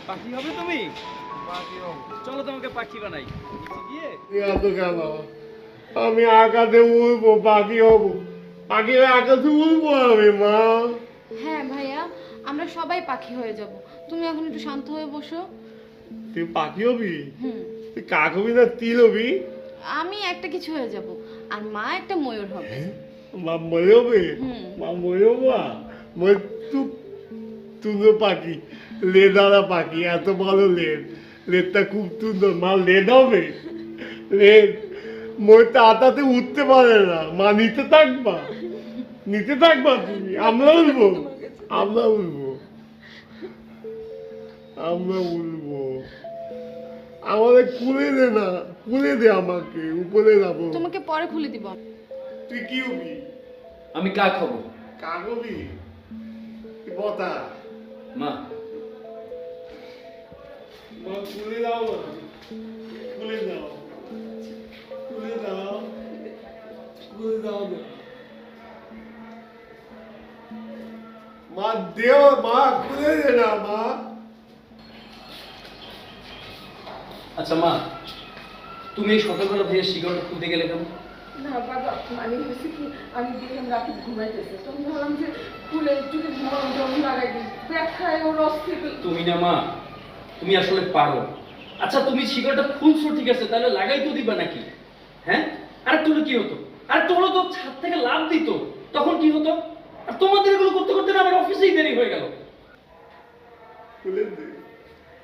পাখি হবে তুমি? চলো তোমাকে পাখি বানাই। গিয়ে কেন আমি আকাশে উড়বো, পাখি হবো, পাখি হয়ে আকাশে উড়বো আমি মা। হ্যাঁ ভাইয়া, আমরা সবাই পাখি হয়ে যাব। তুমি এখন একটু শান্ত হয়ে বসো। তুই পাখি হবি? হুম। তুই কাক হবি না তিল হবি? আমি একটা কিছু হয়ে যাব, আর মা একটা ময়ূর হবে। মা মরে হবে? হুম। মা মরে হবো? মই তুলো পাখি, লেদারা পাখি, এত ভালো লেদ, লেদটা খুব সুন্দর। মা লেদ হবে? লেদ মই তো আতাতে উঠতে পারে না। মা নিতে থাকবা, নিতে থাকবা তুমি। আমরা উঠবো, আমরা উঠবো, আমরা উঠবো। আমাদের খুলে দে না, খুলে দে আমাকে, উপরে যাবো। তোমাকে পরে খুলে দিব। তুই কি হবি? আমি কাক হব। কাক হবি? তুই বতা। মা মা খুলে দাও না, খুলে দাও, খুলে দাও, খুলে দাও না। মা দেও, মা খুলে দে না মা। আচ্ছা মা, তুমি এই সকালবেলা ভেবে শিকড়টা খুলতে গেলে কেন? না বাবা, আমি হয়েছে কি, আমি দেখলাম রাতে ঘুমাইতেছে, তখন ভাবলাম যে ফুলে চুলে জল লাগাই দিই, দেখায় ওর অস্থির। তুমি না মা, তুমি আসলে পারো। আচ্ছা তুমি শিকড়টা খুলছো ঠিক আছে, তাহলে লাগাই তো দিবা নাকি? হ্যাঁ, আর তুলে কি হতো? আর তোলো তো ছাদ থেকে লাভ দিত, তখন কি হতো? আর তোমাদের এগুলো করতে করতে না আমার অফিসেই দেরি হয়ে গেল। খুলে দে,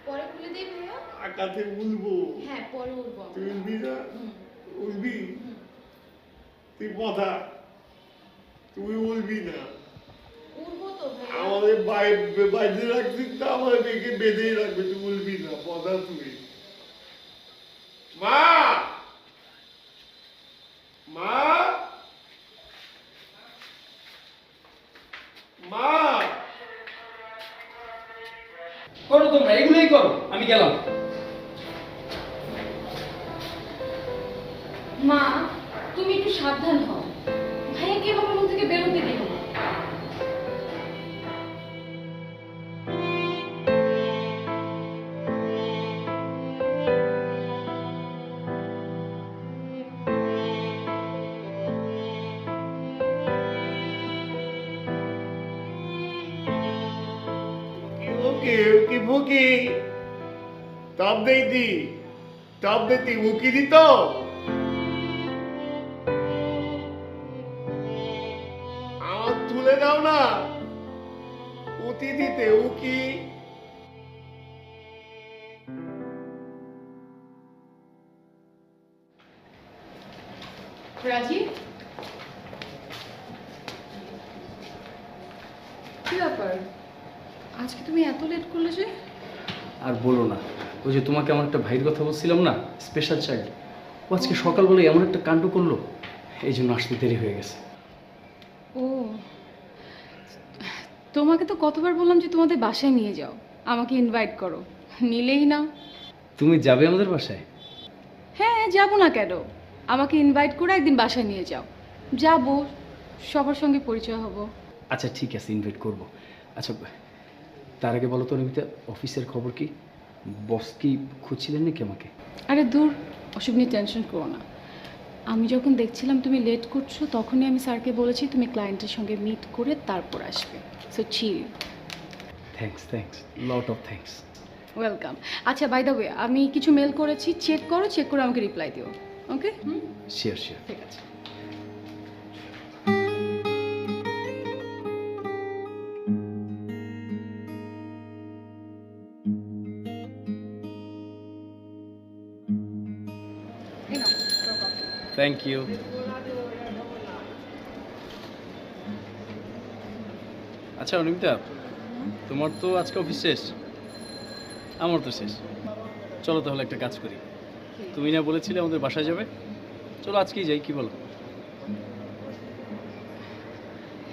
পরে খুলে দিই ভাইয়া। আকাশে উড়বো। হ্যাঁ, পরে উঠবো। তুই উড়বি না? উড়বি? তুই বতা, তুই উড়বি না। উঠবো তো ভাইয়া। আমাদের বাইরে রাখবি তো, আমার মেয়েকে বেঁধেই রাখবে। তুই বলবি না, পদা তুই। মা, মা, মা। করো তোমরা এগুলোই করো, আমি গেলাম। মা, তুমি একটু সাবধান হও। ভাইয়াকে এভাবে রুম থেকে বেরোতে দিও না। ওকে ওকে বুকি টপ দেইতি, টপ দেইতি উকি দিত। আমার তুলে দাও না, উতি দিতে উকি। রাজীব, কি ব্যাপার, আজকে তুমি এত লেট করলে যে? আর বলো না, ওই যে তোমাকে আমার একটা ভাইয়ের কথা বলছিলাম না, স্পেশাল চাইল্ড, ও আজকে সকালবেলা এমন একটা কাণ্ড করলো, এই জন্য আসতে দেরি হয়ে গেছে। ও, তোমাকে তো কতবার বললাম যে তোমাদের বাসায় নিয়ে যাও, আমাকে ইনভাইট করো, নিলেই না। তুমি যাবে আমাদের বাসায়? হ্যাঁ, যাব না কেন? আমাকে ইনভাইট করে একদিন বাসায় নিয়ে যাও। যাব, সবার সঙ্গে পরিচয় হব। আচ্ছা ঠিক আছে, ইনভাইট করব। আচ্ছা তার আগে বলো তো অনিমিতা, অফিসের খবর কি? বস কি খুঁজছিলেন নাকি আমাকে? আরে দূর, ওসব নিয়ে টেনশন করো না। আমি যখন দেখছিলাম তুমি লেট করছো, তখনই আমি স্যারকে বলেছি তুমি ক্লায়েন্টের সঙ্গে মিট করে তারপর আসবে। So chill. Thanks, thanks, lot of thanks. Welcome. আচ্ছা, বাই দ্য ওয়ে, আমি কিছু মেল করেছি, চেক করো, চেক করে আমাকে রিপ্লাই দিও। ওকে? Sure sure. ঠিক আছে। এই নাও, your coffee। Thank you. আচ্ছা অনিমিতা, তোমার তো আজকে অফিস শেষ, আমার তো শেষ। চলো তাহলে একটা কাজ করি, তুমি না বলেছিলে আমাদের বাসায় যাবে, চলো আজকেই যাই, কি বলো?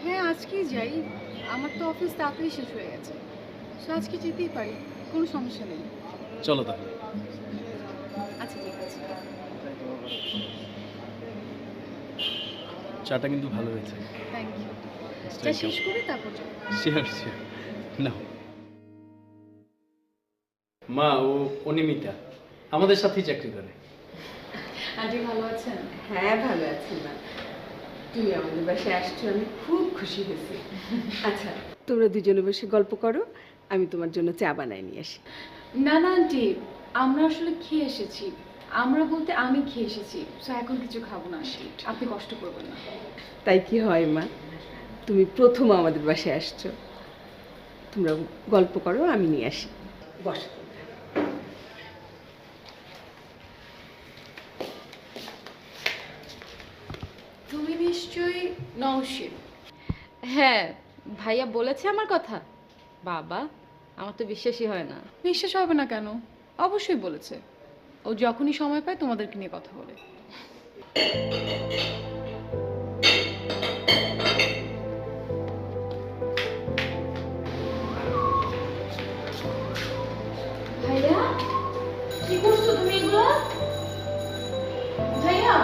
হ্যাঁ, আজকেই যাই। আমার তো অফিস তাড়াতাড়ি শেষ হয়ে গেছে, সো আজকে যেতেই পারি, কোনো সমস্যা নেই। চলো তাহলে। আচ্ছা ঠিক আছে। চাটা কিন্তু ভালো হয়েছে। Thank you. চা শেষ করে তারপর যাবো। শিওর শিওর, নাও। মা ও অনিমিতা আমাদের সাথেই চাকরি করে। আন্টি ভালো আছেন? হ্যাঁ ভালো আছি মা। তুমি আমাদের বাসায় আসছো, আমি খুব খুশি হয়েছি। আচ্ছা তোমরা দুজনে বসে গল্প করো, আমি তোমার জন্য চা বানাই নিয়ে আসি। না না আন্টি, আমরা আসলে খেয়ে এসেছি। আমরা বলতে আমি খেয়ে এসেছি, সো এখন কিছু খাবো না আন্টি, আপনি কষ্ট করবেন না। তাই কি হয় মা, তুমি প্রথম আমাদের বাসায় আসছো। তোমরা গল্প করো, আমি নিয়ে আসি। বসো। তুমি নিশ্চয়ই নওশীন। হ্যাঁ, ভাইয়া বলেছে আমার কথা। বাবা, আমার তো বিশ্বাসই হয় না। বিশ্বাস হবে না কেন? অবশ্যই বলেছে। ও যখনই সময় পায় তোমাদেরকে নিয়ে কথা বলে। ভাইয়া কি করছো তুমি এগুলো? ভাইয়া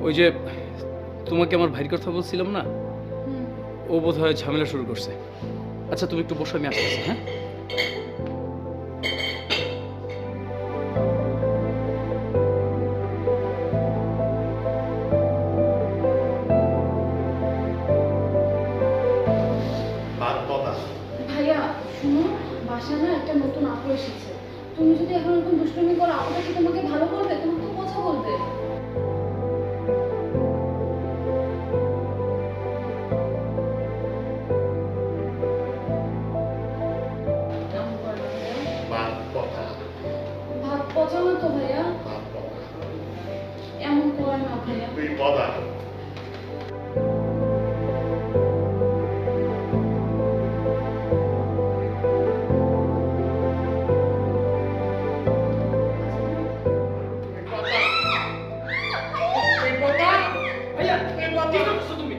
ওই যে তোমাকে আমার ভাইয়ের কথা বলছিলাম না, ও বোধহয় ঝামেলা শুরু করছে। আচ্ছা তুমি একটু বসো, আমি আসতেছি। হ্যাঁ ভাইয়া শুনো, বাসা না একটা নতুন আপু এসেছে। তুমি যদি এখন এরকম দুষ্টুমি করো, আপুটা কি তোমাকে ভালো বলবে? তোমাকে তো কথা বলবে। এমন করো না ভাইয়া। ভাত পচানো তো ভাইয়া, এমন করে না ভাইয়া। ভাইয়া কি করছো তুমি?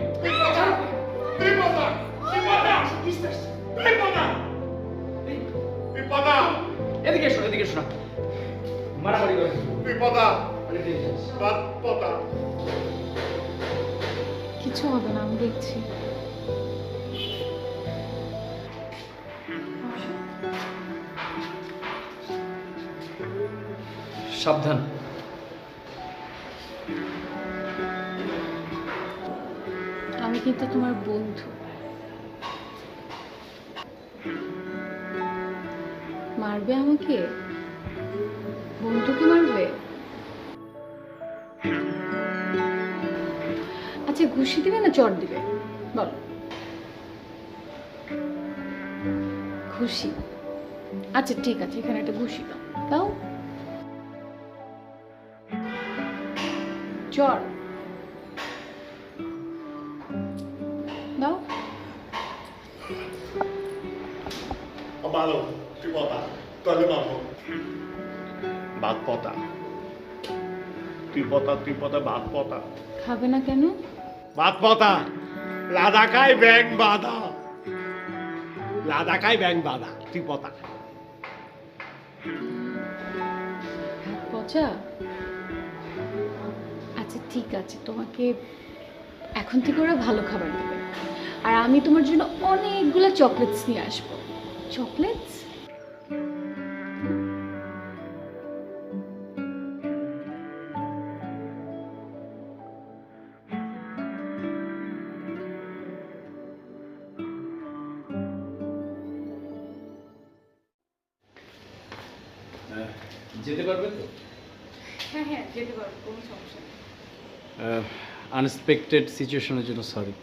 এদিকে এসো, এদিকে এসো না, মারামারি করে কিছু হবে না, আমি দেখছি। সাবধান। আমি কিন্তু তোমার বন্ধু। মারবে আমাকে? বন্ধুকে মারবে? আচ্ছা ঘুষি দিবে না চড় দিবে বল? ঘুষি? আচ্ছা ঠিক আছে, এখানে একটা ঘুষি দাও। দাও। চড় দাও। ভালো তুই পতা, তাহলে মারবো। ভাত পতা, তুই পতা ভাত পতা। খাবে না কেন? ভাত পতা, লাদাকায় ব্যাং বাঁধা, লাদাকায় ব্যাং বাঁধা, তুই পতা। ভাত পচা? আচ্ছা ঠিক আছে, তোমাকে এখন থেকে ওরা ভালো খাবার দেবে। আর আমি তোমার জন্য অনেকগুলো চকলেটস নিয়ে আসবো। চকলেটস? যেতে পারবে তো? হ্যাঁ হ্যাঁ যেতে পারবো, কোনো সমস্যা নেই। আনএক্সপেক্টেড সিচুয়েশনের জন্য সরি।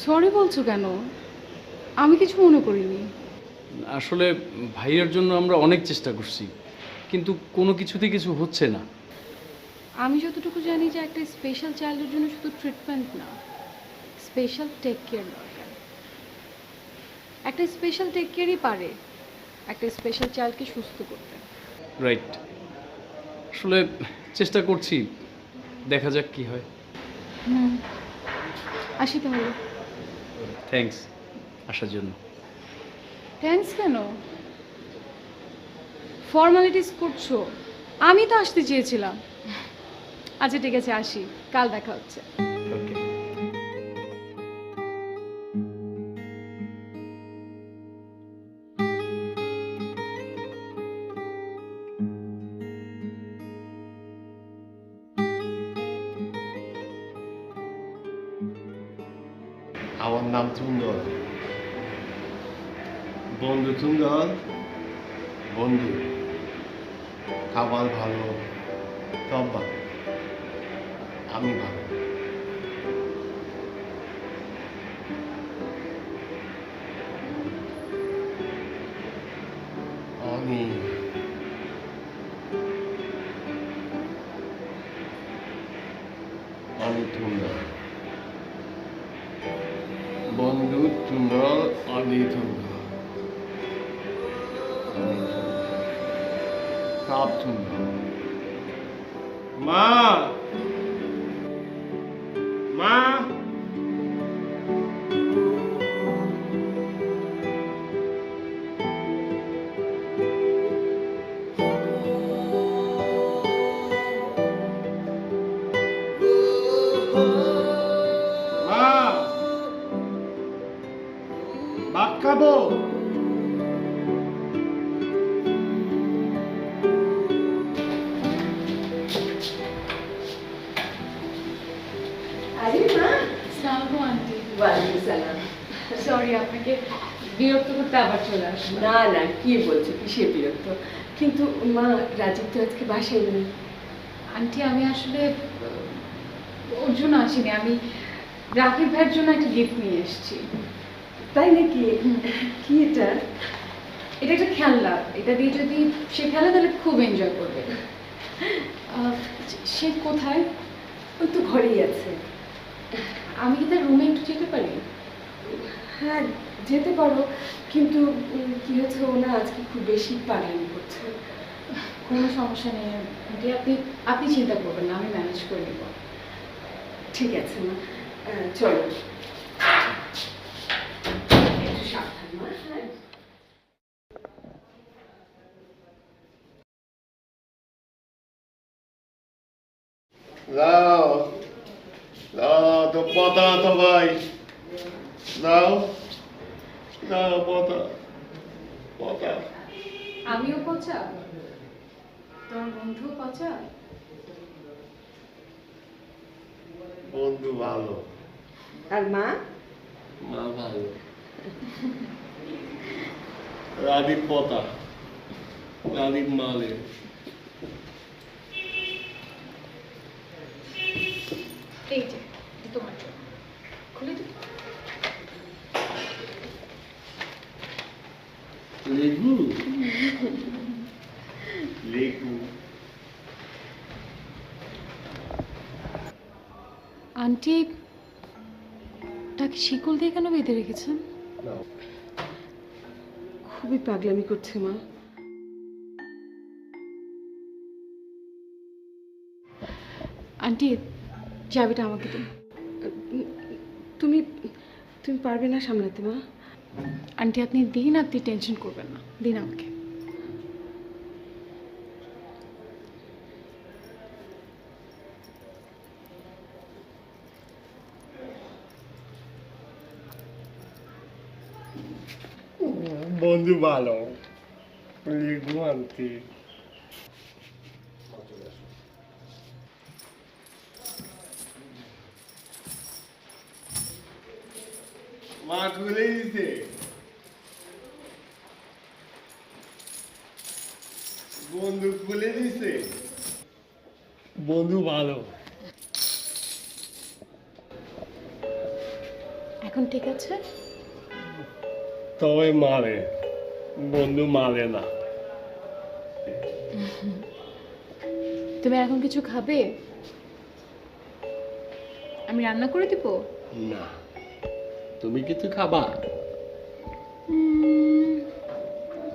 সরি বলছো কেন? আমি কিছু মনে করিনি। আসলে ভাইয়ের জন্য আমরা অনেক চেষ্টা করছি, কিন্তু কোনো কিছুতেই কিছু হচ্ছে না। আমি যতটুকু জানি যে একটা স্পেশাল চাইল্ডের জন্য শুধু ট্রিটমেন্ট না, স্পেশাল টেক কেয়ার দরকার। একটা স্পেশাল টেক কেয়ারই পারে একটা স্পেশাল চাইল্ডকে সুস্থ করতে। রাইট, আসলে চেষ্টা করছি, দেখা যাক কি হয়। আসি তাহলে। থ্যাঙ্কস আসার জন্য। থ্যাঙ্কস কেন? ফর্মালিটিস করছো? আমি তো আসতে চেয়েছিলাম। আচ্ছা ঠিক আছে, আসি, কাল দেখা হচ্ছে। ওকে। আমার নাম সুন্দর। বন্ধু সুন্দর, বন্ধু, খাবার ভালো, সব ভালো, আমি ভালো। আমি আমি সুন্দর, বন্ধু সুন্দর, আমি সুন্দর, আমি সুন্দর, সব সুন্দর। মা, মা, মা, ভাত খাবো। আরে মা, সালামু আন্টি। ওয়ালাইকুম সালাম। সরি আপনাকে বিরক্ত করতে আবার চলে আসলাম। না না, কি বলছো, কিসের বিরক্ত? কিন্তু মা, রাজীব তো আজকে বাসায় নেই। আন্টি আমি আসলে ওর জন্য আসিনি, আমি রাকিব ভাইয়ের জন্য একটা গিফট নিয়ে এসেছি। তাই নাকি? কি এটা? এটা একটা খেলনা, এটা দিয়ে যদি সে খেলে তাহলে খুব এনজয় করবে। সে কোথায়? ওই তো ঘরেই আছে। আমি কি তার রুমে একটু যেতে পারি? হ্যাঁ, যেতে পারো, কিন্তু কি হয়েছে, ও না আজকে খুব বেশি পাগলামি করছে। কোনো সমস্যা নেই আন্টি, আপনি আপনি চিন্তা করবেন না, আমি ম্যানেজ করে নেব। ঠিক আছে মা, চলো। একটু সাবধান মা। হ্যাঁ। দাও, দাও তো পতা সবাই, দাও, দাও পতা, পতা। আমিও পচা, তোমার বন্ধুও পচা। বন্ধু ভালো, আর মা? মা ভালো। রাদীপ পতা, রাদীপ মালে। এই যে তোমার জন্য, খুলে দিই। লেবু, লেবু। আন্টি তাকে শিকল দিয়ে কেন বেঁধে রেখেছেন? খুবই পাগলামি করছে মা। আন্টি চাবিটা আমাকে দিন। তুমি তুমি পারবে না সামলাতে মা? আন্টি আপনি দিন, আপনি টেনশন করবেন না, দিন আমাকে। বন্ধু ভালো, লেবু আনতে। মা খুলে দিতে, বন্ধু খুলে দিছে। বন্ধু ভালো। এখন ঠিক আছে? তবে মারে, বন্ধু মারে না। তুমি এখন কিছু খাবে? আমি রান্না করে দিব? না, তুমি কিছু খাবা?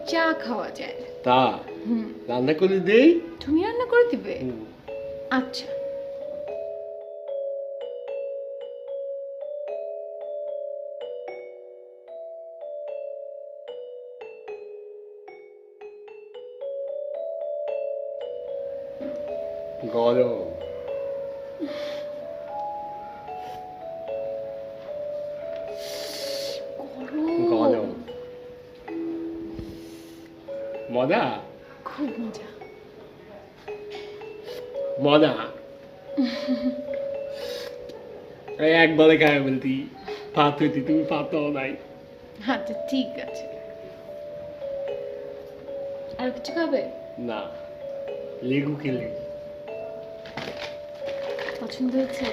চা খাওয়া যায়। তা রান্না করে দেই। তুমি রান্না করে দিবে? আচ্ছা। গরম, গরম, মজা, খুব মজা। মজা। একবারে খায় বলতি। ভাত হইতে তুমি পাতাও নাই। আচ্ছা ঠিক আছে। আর কিছু খাবে? না, লেগু খেলে পছন্দ হয়েছে?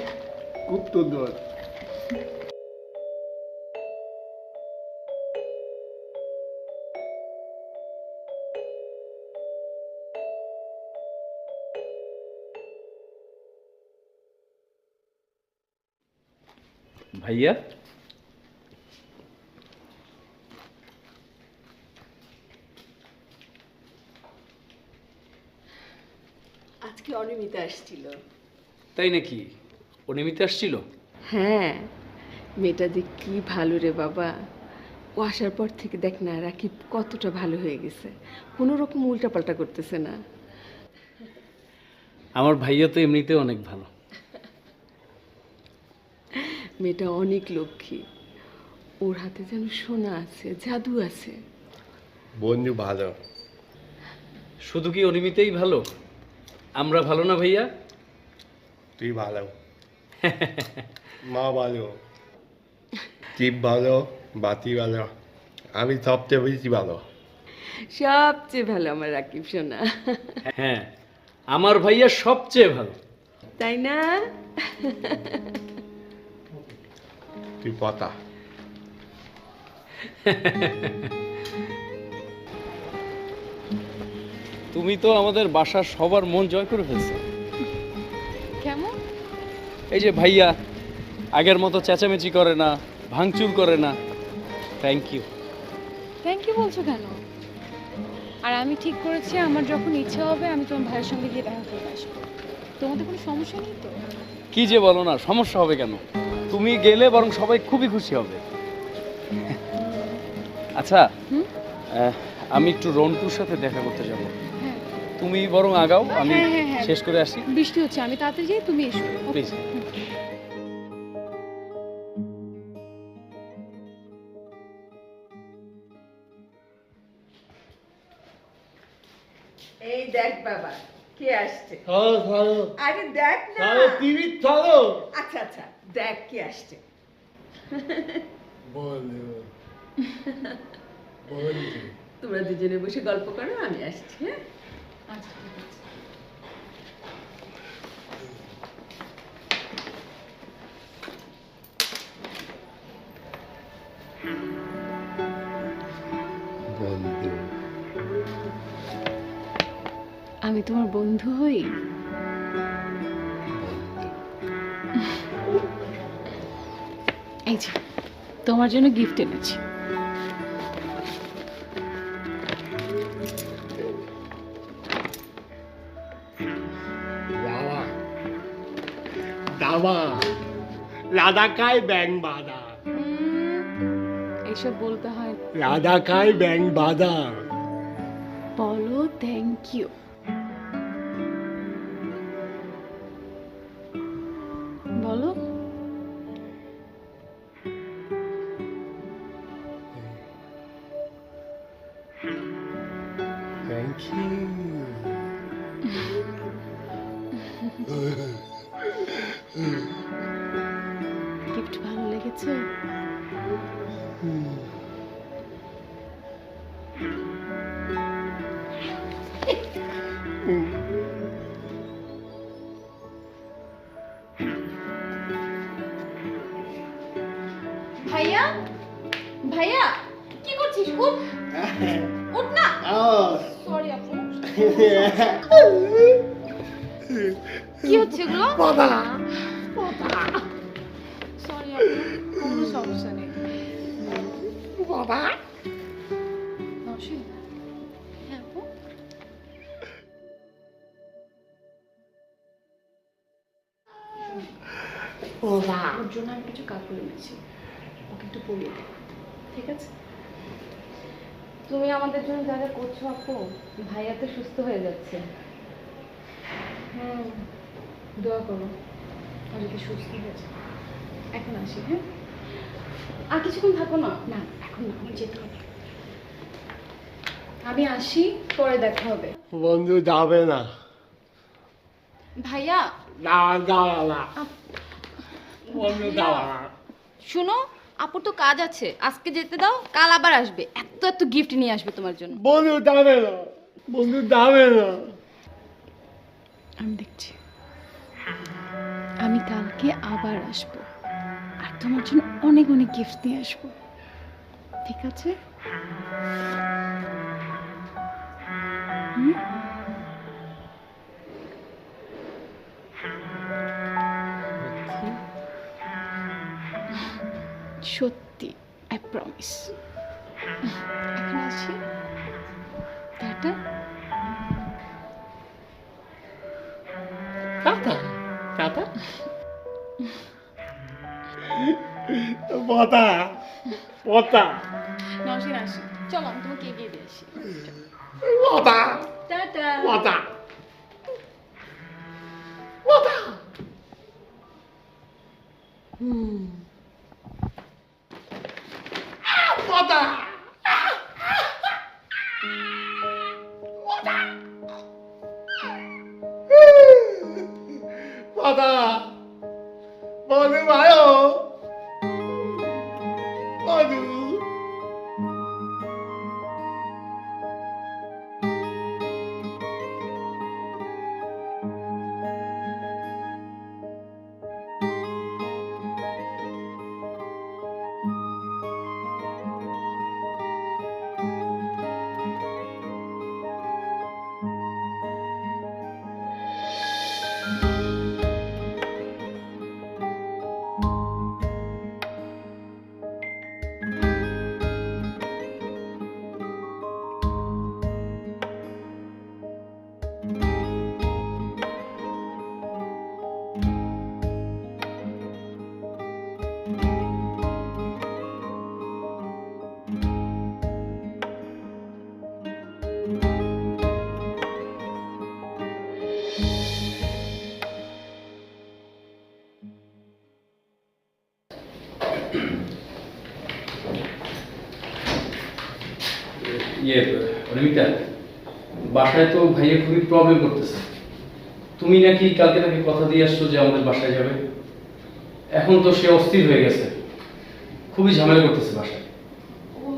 খুব সুন্দর। ভাইয়া, আজকে অনিমিতা আসছিল। তাই নাকি? অনিমিতা আসছিল? হ্যাঁ, মেয়েটা যে কি ভালো রে বাবা। ও আসার পর থেকে দেখ না রাকিব কতটা ভালো হয়ে গেছে, কোনো রকম উল্টাপাল্টা করতেছে না। আমার ভাইয়া তো এমনিতে অনেক ভালো। মেয়েটা অনেক লক্ষ্মী, ওর হাতে যেন সোনা আছে, জাদু আছে। বন্ধু ভালো। শুধু কি অনিমিতাই ভালো? আমরা ভালো না ভাইয়া? তুই ভালো, মা ভালো, টিপ ভালো, বাতি ভালো, আমি সবচেয়ে বেশি ভালো। সবচেয়ে ভালো আমার রাকিব সোনা, হ্যাঁ, আমার ভাইয়া সবচেয়ে ভালো। তাই না? তুই পতা। তুমি তো আমাদের বাসার সবার মন জয় করে ফেলছো। কেমন? এই যে ভাইয়া আগের মতো চেঁচামেচি করে না, ভাঙচুর করে না। Thank you. থ্যাংক ইউ বলছো কেন? আর আমি ঠিক করেছি আমার যখন ইচ্ছা হবে আমি তোমার ভাইয়ের সঙ্গে গিয়ে দেখা করে আসবো। তোমাদের কোনো সমস্যা নেই তো? কি যে বলো না, সমস্যা হবে কেন? তুমি গেলে বরং সবাই খুবই খুশি হবে। আচ্ছা, আমি একটু রন্টুর সাথে দেখা করতে যাব। হ্যাঁ তুমি বরং আগাও, আমি হ্যাঁ, হ্যাঁ, হ্যাঁ। শেষ করে আসি। বৃষ্টি হচ্ছে, আমি তাড়াতাড়ি যাই, তুমি এসো। প্লিজ। এই দেখ বাবা কে আসছে। চলো চলো আরে দেখ না। চলো, টিভি চলো। আচ্ছা আচ্ছা, দেখ কে আসছে। বন্ধু বন্ধু তোমরা দুজনে বসে গল্প করো, আমি আসছি। হ্যাঁ আচ্ছা ঠিক আছে। বন্ধু আমি তোমার বন্ধু হই? এই যে তোমার জন্য গিফট এনেছি। দাওয়া দাওয়া রাধা খায় ব্যাং বাঁধা, এইসব বলতে হয়? রাধা খায় ব্যাং বাঁধা। বলো থ্যাংক ইউ। বলো। Thank you. গিফট ভালো লেগেছে? ভাইয়া, ভাইয়া কি করছিস? উঠ, উঠ না। সরি আপু। কি হচ্ছে এগুলো? সরি আপু, কোনো সমস্যা নেই। অসুবিধা? হ্যাঁ আপু। ওর জন্য আমি কিছু কাপড় এনেছি, ওকে একটু পরিয়ে দেবো, ঠিক আছে? তুমি আমাদের জন্য যা যা করছো আপু, ভাইয়া তো সুস্থ হয়ে যাচ্ছে। দোয়া করো ও যদি সুস্থ হয়ে যায়। এখন আসি, হ্যাঁ? আর কিছুক্ষণ থাকো না। না এখন না, আমার যেতে হবে। আমি আসি, পরে দেখা হবে। বন্ধু যাবে না, ভাইয়া দাওয়া দাওয়া না, বন্ধু দাওয়া না। শুনো, আপুর তো কাজ আছে, আজকে যেতে দাও, কাল আবার আসবে, এত এত গিফট নিয়ে আসবে তোমার জন্য। বন্ধু দাবে না, বন্ধু দাবে না। আমি দেখছি, আমি কালকে আবার আসবো আর তোমার জন্য অনেক অনেক গিফট নিয়ে আসবো, ঠিক আছে? হুম? সত্যি, আই প্রমিস। এখন আসি, টাটা। Tata tata. পতা পতা নওশিন আসি, চলো আমি তোমাকে এগিয়ে দিয়ে আসি। পতা টাটা। পতা পতা। পতা পতা বন্ধু ভালো বন্ধু। ইয়ে অনিমিতা, বাসায় তো ভাইয়া খুবই প্রবলেম করতেছে। তুমি নাকি কালকে তাকে কথা দিয়ে আসছো যে আমাদের বাসায় যাবে, এখন তো সে অস্থির হয়ে গেছে, খুবই ঝামেলা করতেছে বাসায়। ও,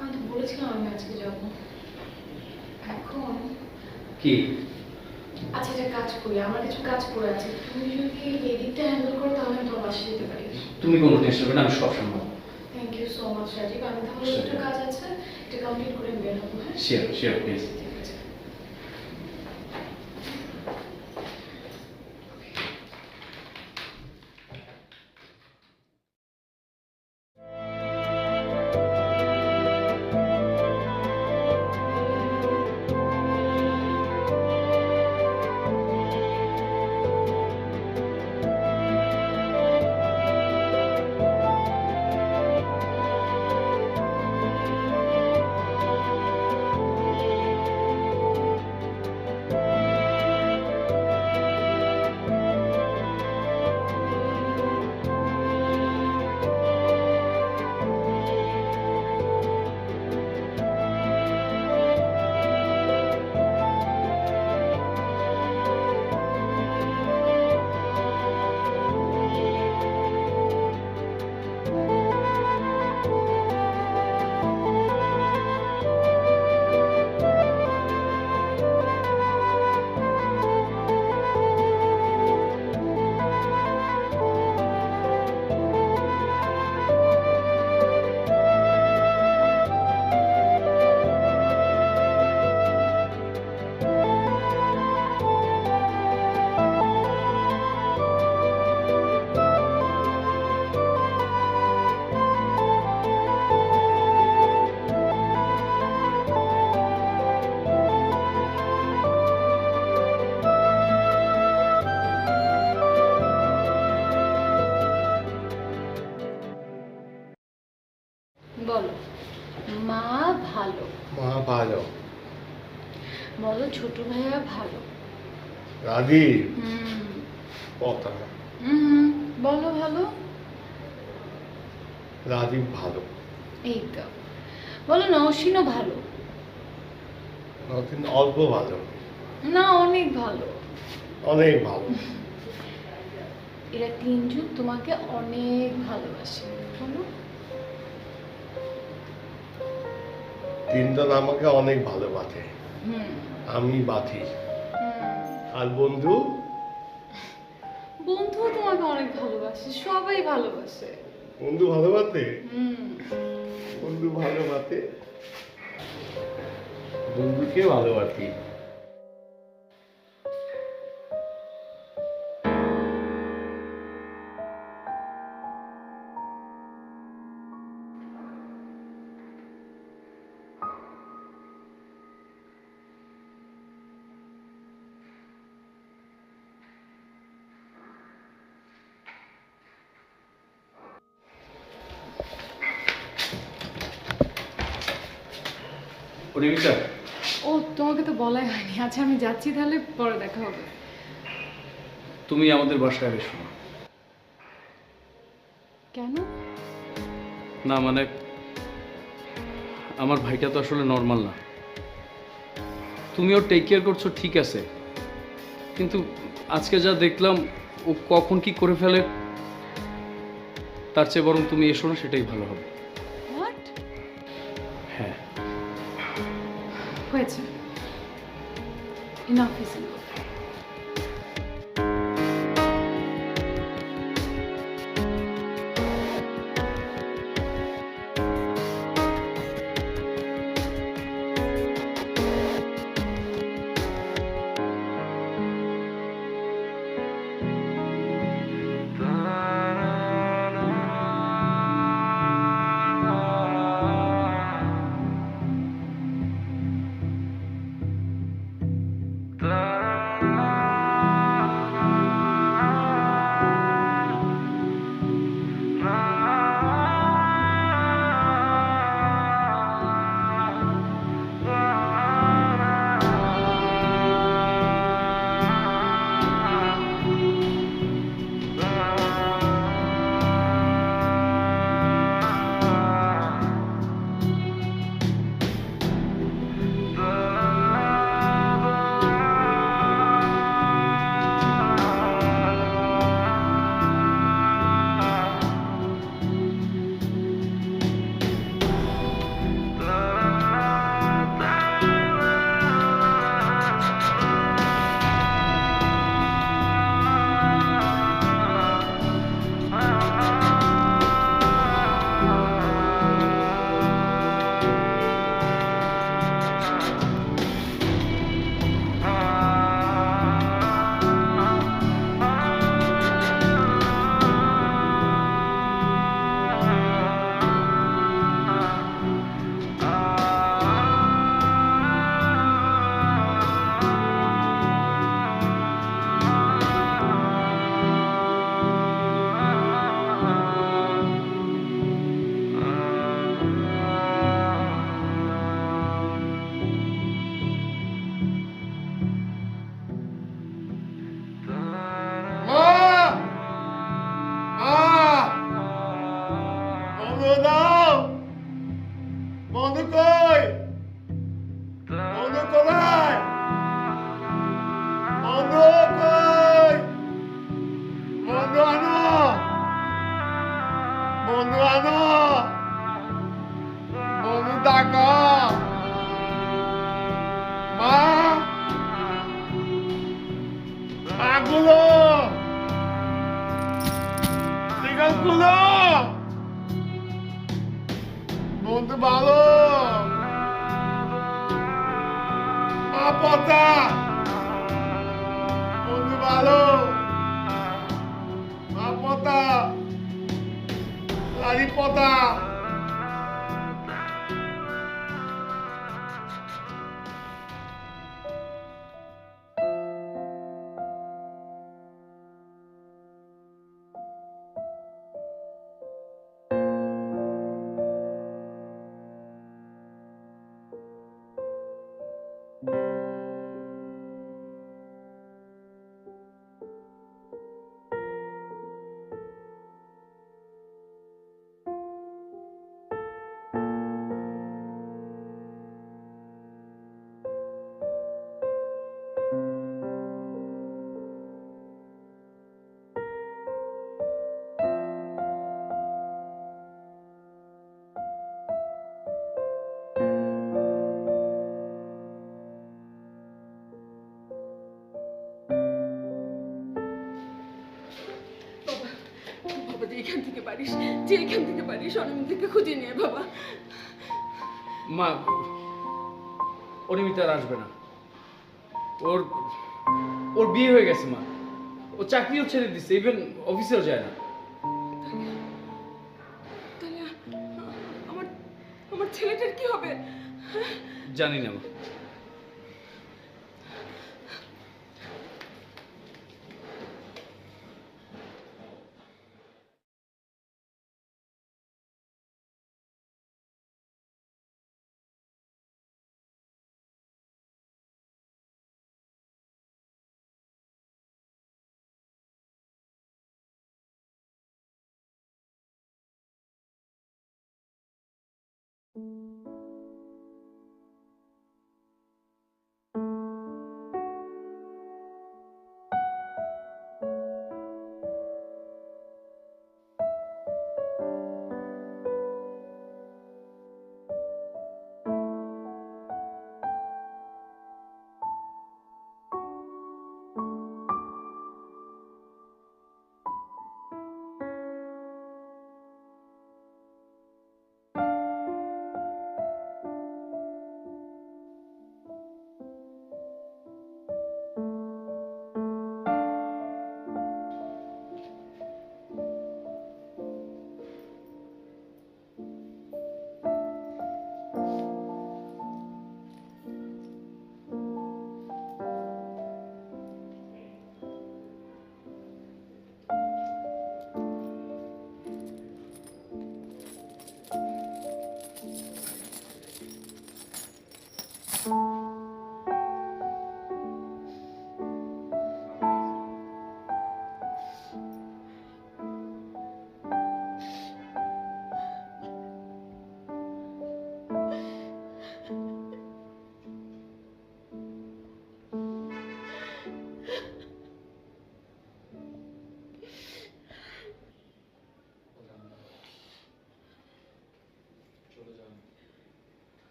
আমি তো বলেছিলাম আমি আজকে যাবো। এখন কি? আচ্ছা, একটা কাজ করি, আমার কিছু কাজ পড়ে আছে, তুমি যদি এই দিকটা হ্যান্ডেল করো তাহলে আমি তোমার বাসায় যেতে পারি। তুমি কোনো টেনশন করবে না, আমি সব সম্ভব। Thank you so much Rajib. আমি তাহলে একটু কাজ আছে, এটা কমপ্লিট করে বের হবো। হ্যাঁ, শিওর শিওর প্লিজ। ঠিক আছে। বলো, মা ভালো। মা ভালো। বলো, ছোট ভাইয়া ভালো। রাজীব হুম পতা। হুম, বলো ভালো। রাজীব ভালো। এই তো বলো, নওশিনও ভালো। নতুন অল্প ভালো, না, অনেক ভালো। অনেক ভালো। এরা তিনজন তোমাকে অনেক ভালোবাসে, বলো? তিনজন আমাকে অনেক ভালোবাসে, আমি বাঁধি। আর বন্ধু? বন্ধু তোমাকে অনেক ভালোবাসে, সবাই ভালোবাসে। বন্ধু ভালোবাসে? বন্ধু ভালোবাসে, বন্ধুকে ভালোবাসি। অনিমিতা, ও তোমাকে তো বলাই হয়নি। আচ্ছা আমি যাচ্ছি, তাহলে পরে দেখা হবে। তুমি আমাদের বাসায় এসো না। কেন? না মানে আমার ভাইটা তো আসলে নর্মাল না। তুমি ওর টেক কেয়ার করছো ঠিক আছে, কিন্তু আজকে যা দেখলাম ও কখন কি করে ফেলে, তার চেয়ে বরং তুমি এসো না, সেটাই ভালো হবে। হোয়াট? হ্যাঁ, হয়েছে, ইনাফ ইজ ইনাফ। বন্ধু ভালো, পতা বন্ধু ভালো, পতা লারি পতা। যেখান থেকে পারিস যেখান থেকে পারিস অনিন্দিতাকে খুঁজে নিয়ে বাবা। মা, অনিমিতা আর আসবে না। ওর ওর বিয়ে হয়ে গেছে মা। ও চাকরিও ছেড়ে দিচ্ছে, ইভেন অফিসেও যায় না। তাহলে আমার আমার ছেলেটার কি হবে? জানি না মা।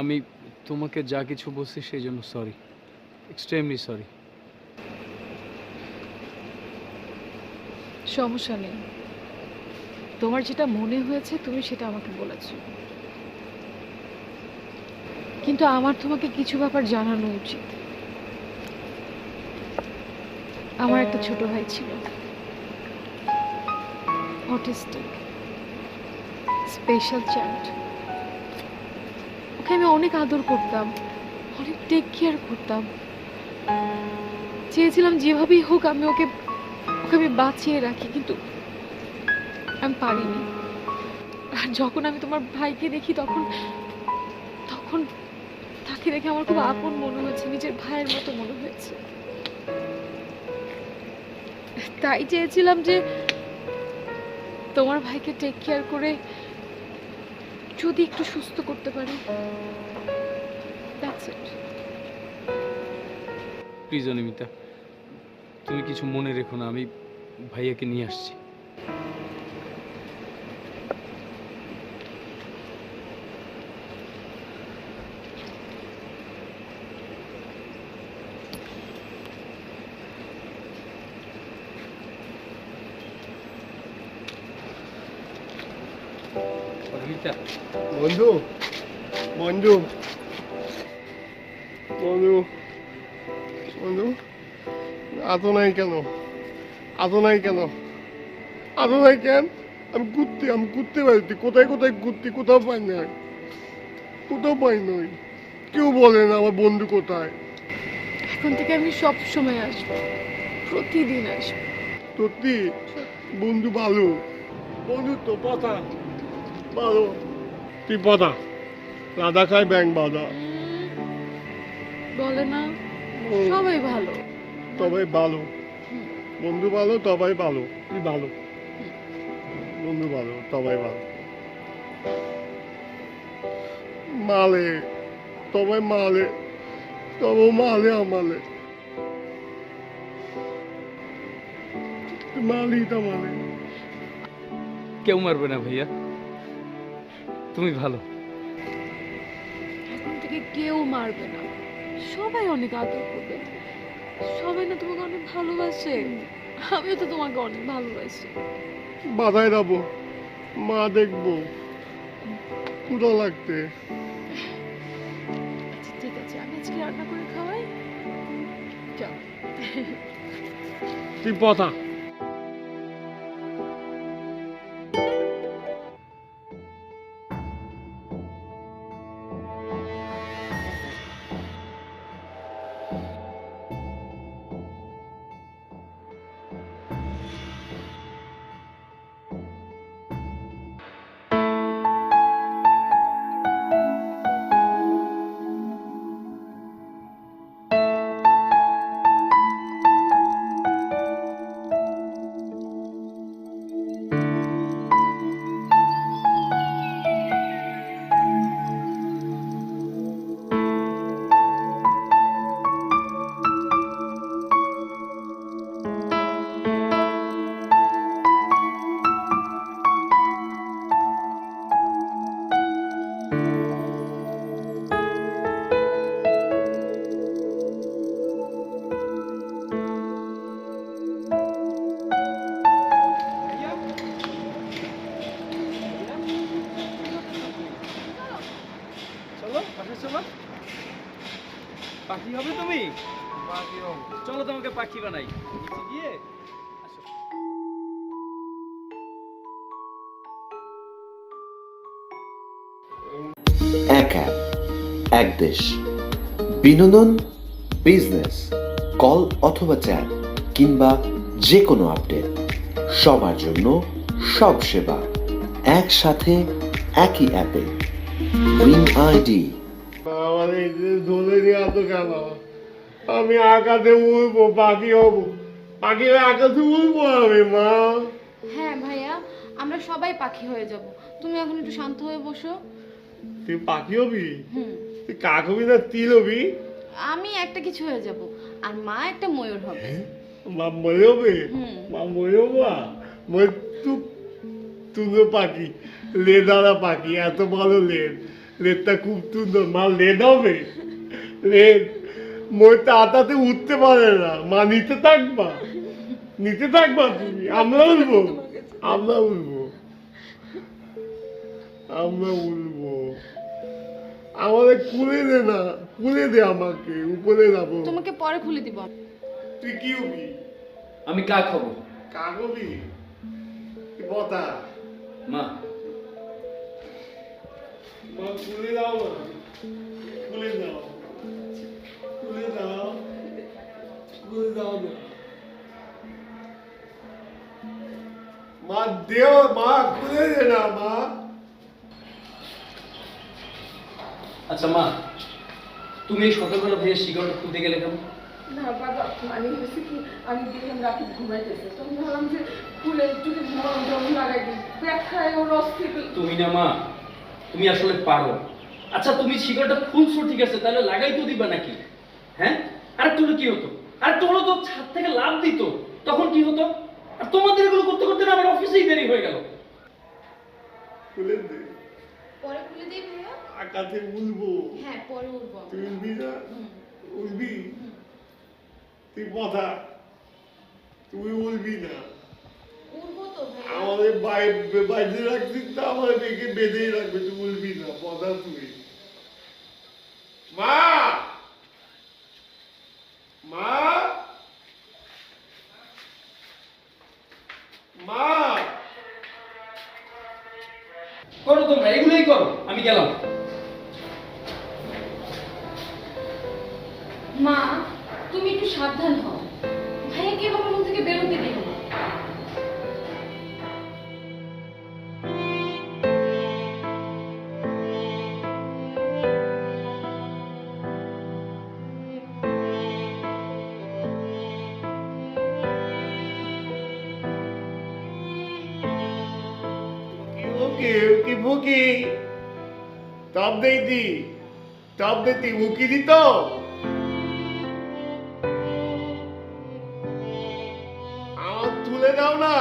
আমি তোমাকে যা কিছু বলছি সেই জন্য সরি, এক্সট্রিমলি সরি। সমস্যা নেই, তোমার যেটা মনে হয়েছে তুমি সেটা আমাকে বলেছো, কিন্তু আমার তোমাকে কিছু ব্যাপার জানানো উচিত। আমার একটা ছোট ভাই ছিল, অটিস্টিক, স্পেশাল চাইল্ড। ওকে আমি অনেক আদর করতাম, অনেক টেক কেয়ার করতাম। চেয়েছিলাম যেভাবেই হোক আমি ওকে ওকে আমি বাঁচিয়ে রাখি, কিন্তু আমি পারিনি। আর যখন আমি তোমার ভাইকে দেখি তখন তখন তাকে দেখে আমার খুব আপন মনে হয়েছে, নিজের ভাইয়ের মতো মনে হয়েছে। তাই চেয়েছিলাম যে তোমার ভাইকে টেক কেয়ার করে যদি একটু সুস্থ করতে পারি। That's it. প্লিজ অনিমিতা, তুমি কিছু মনে রেখো না, আমি ভাইয়াকে নিয়ে আসছি। অনিমিতা, বন্ধু বন্ধু বন্ধু বন্ধু, আতো নাই কেন? আতো নাই কেন? আতো নাই কেন? আমি ঘুরতে পারছি, কোথায় কোথায় ঘুরতে, কোথাও পাই নাই, কোথাও পাই নাই। কেউ বলে না আমার বন্ধু কোথায়। এখন থেকে আমি সব সময় আসবো, প্রতিদিন আসবো। সত্যি বন্ধু ভালো, বন্ধু তো কথা ভালো। তুই পতা রাধা খায় ব্যাং বাধা। বলে না সবাই ভালো। তবাই ভালো, বন্ধু ভালো তবাই ভালো। তুই ভালো, বন্ধু ভালো তবাই ভালো। মালে তবাই মালে, তবে মালে আমালে। তুই মালি তা মালে। কেউ মারবে না ভাইয়া, তুমি ভালো। এখন থেকে কেউ মারবে না, সবাই অনেক আদর করবে। সবাই না তোমাকে অনেক ভালোবাসে, আমিও তো তোমাকে অনেক ভালোবাসি। বাধায় যাবো, মা দেখবো, ক্ষুধা লাগতে। আচ্ছা ঠিক আছে, আমি আজকে রান্না করে খাওয়াই। চল। তুই পথা। চলো বাসা চলো। পাখি হবে তুমি? চলো তোমাকে পাখি বানাই। নিচে গিয়ে আসো। এক অ্যাপ, এক দেশ, বিনোদন, বিজনেস, কল অথবা চ্যাট কিংবা যে কোনো আপডেট, সবার জন্য সব সেবা একসাথে একই অ্যাপে। Green ID. আমার এই যে ধরে নিয়ে এত কেন? আমি আকাশে উড়বো, পাখি হবো, পাখি হয়ে আকাশে উড়বো আমি মা। হ্যাঁ ভাইয়া, আমরা সবাই পাখি হয়ে যাব। তুমি এখন একটু শান্ত হয়ে বসো। তুই পাখি হবি? হুম, তুই কাক হবি না তিল হবি? আমি একটা কিছু হয়ে যাব, আর মা একটা ময়ূর হবে। মা মরে হবে? হুম। মা মরে হবো? মই তুই পাখি, লেদারা পাখি, এত ভালো লেদ, লেদটা খুব সুন্দর, মা লেদ হবে, লেদ। মই তাড়াতাড়ি উঠতে পারে না, মা নিতে থাকবা, নিতে থাকবা তুমি, আমরা উঠবো, আমরা উঠবো, আমরা উঠবো। আমাদের খুলে দে না, খুলে দে আমাকে, উপরে যাবো। তোমাকে পরে খুলে দিব। তুই কি হবি? আমি কাক হব। কাগবি বতা, মা মা খুলে দাও না, খুলে দাও, খুলে দাও, খুলে দাও না। মা দেও, মা খুলে দে না মা। আচ্ছা মা, তুমি এই সকালবেলা ভাইয়ের শিকড়টা খুলতে গেলে কেন? না বাবা, মানে হয়েছে কি, আমি দেখলাম রাতে ঘুমাইতেছে, তখন ভাবলাম যে খুলে একটু মরম টরম লাগাই দিই, ব্যাখ্যায় ওর অস্থির। তুমি না মা, তুমি আসলে পারো। আচ্ছা তুমি শিকড়টা খুলছো ঠিক আছে, তাহলে লাগাই তো দিবা নাকি? হ্যাঁ, আর তুলে কি হতো? আর তোলো তো ছাদ থেকে লাভ দিত, তখন কি হতো? আর তোমাদের এগুলো করতে করতে না আমার অফিসেই দেরি হয়ে গেল। খুলে দে, পরে খুলে দিই ভাইয়া। আকাশে উঠবো। হ্যাঁ, পরে উঠবো। তুই উঠবি না? উঠবি? তুই কথা, তুই উঠবি না। উঠবো তো ভাইয়া। আমাদের বাইরে রাখছিস না, আমাদের মেয়েকে বেঁধেই রাখবে, তুই উঠবি না, কথা তুই। মা, মা, মা, করো তোমরা, এগুলোই করো, আমি গেলাম। মা, তুমি একটু সাবধান হও, ভাইয়া কি হবে রুম থেকে বেরোতে দিও না। কি বুকি টপ দেইতি, টপ দেতি উকি দিত। আমার তুলে দাও না,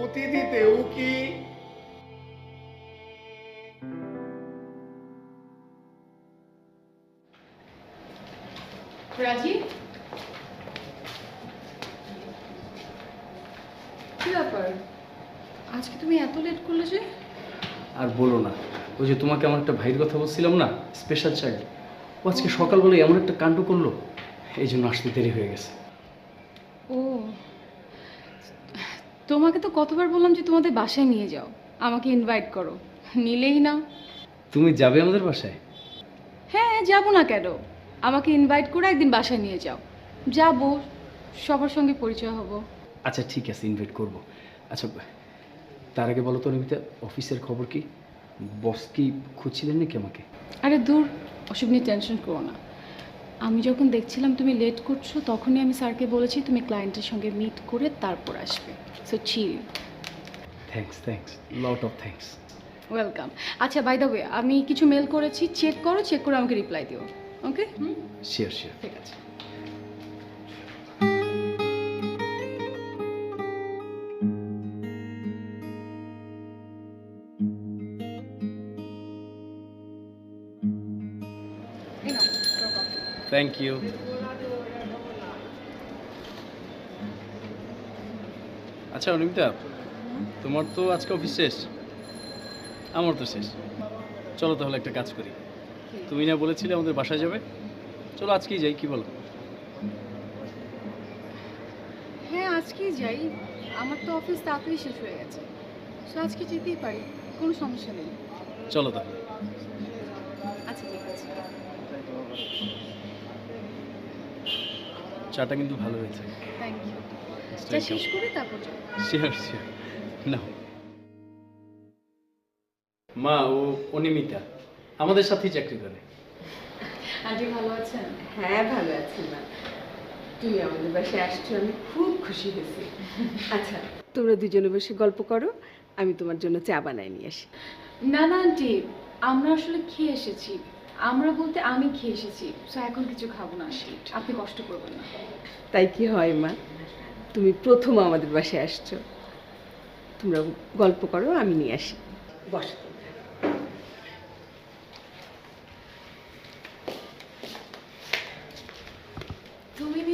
উতি দিতে উকি। রাজীব, কি ব্যাপার, আজকে তুমি এত লেট করলে যে? আর বলো না, ওই যে তোমাকে আমার একটা ভাইয়ের কথা বলছিলাম না, স্পেশাল চাইল্ড, ও আজকে সকালবেলায় এমন একটা কাণ্ড করলো, এই জন্য আসতে দেরি হয়ে গেছে। ও, তোমাকে তো কতবার বললাম যে তোমাদের বাসায় নিয়ে যাও, আমাকে ইনভাইট করো, নিলেই না। তুমি যাবে আমাদের বাসায়? হ্যাঁ, যাবো না কেন, আমাকে ইনভাইট করে একদিন বাসায় নিয়ে যাও, যাবো, সবার সঙ্গে পরিচয় হব। আচ্ছা ঠিক আছে, ইনভাইট করব। আচ্ছা তার আগে বলো তো নিমিতা, অফিসের খবর কি? বস কি খুঁজছিলেন নাকি আমাকে? আরে দূর, ওসব নিয়ে টেনশন করো না। আমি যখন দেখছিলাম তুমি লেট করছো, তখনই আমি স্যারকে বলেছি তুমি ক্লায়েন্টের সঙ্গে মিট করে তারপর আসবে। So chill. Thanks, lot of thanks. Welcome. আচ্ছা, বাই দ্য ওয়ে, আমি কিছু মেল করেছি, চেক করো, চেক করে আমাকে রিপ্লাই দিও। ওকে? শিওর ঠিক আছে। এই নাও, your coffee। Thank you. আচ্ছা অনিমিতা, তোমার তো আজকে অফিস শেষ, আমার তো শেষ। চলো তাহলে একটা কাজ করি, তুমি না বলেছিলে আমাদের বাসায় যাবে, চলো আজকেই যাই, কি বলো? হ্যাঁ, আজকেই যাই, আমার তো অফিস তাড়াতাড়ি শেষ হয়ে গেছে, সো আজকে যেতেই পারি, কোনো সমস্যা নেই। চলো তাহলে। আচ্ছা ঠিক আছে। চাটা কিন্তু ভালো হয়েছে। Thank you. যা শেষ করে তারপর যাবো। শিওর না। মা, ও অনিমিতা আমাদের সাথেই চাকরি করে। আন্টি ভালো আছেন? হ্যাঁ, ভালো আছি মা। তুমি আমাদের বাসায় আসছো, আমি খুব খুশি হয়েছি। আচ্ছা, তোমরা দুজনে বসে গল্প করো, আমি তোমার জন্য চা বানাই নিয়ে আসি। না না আন্টি, আমরা আসলে খেয়ে এসেছি, আমরা বলতে আমি খেয়ে এসেছি, সো এখন কিছু খাবো না, আপনি কষ্ট করবেন না। তাই কি হয় মা, তুমি প্রথম আমাদের বাসায় আসছো, তোমরা গল্প করো, আমি নিয়ে আসি। বসো।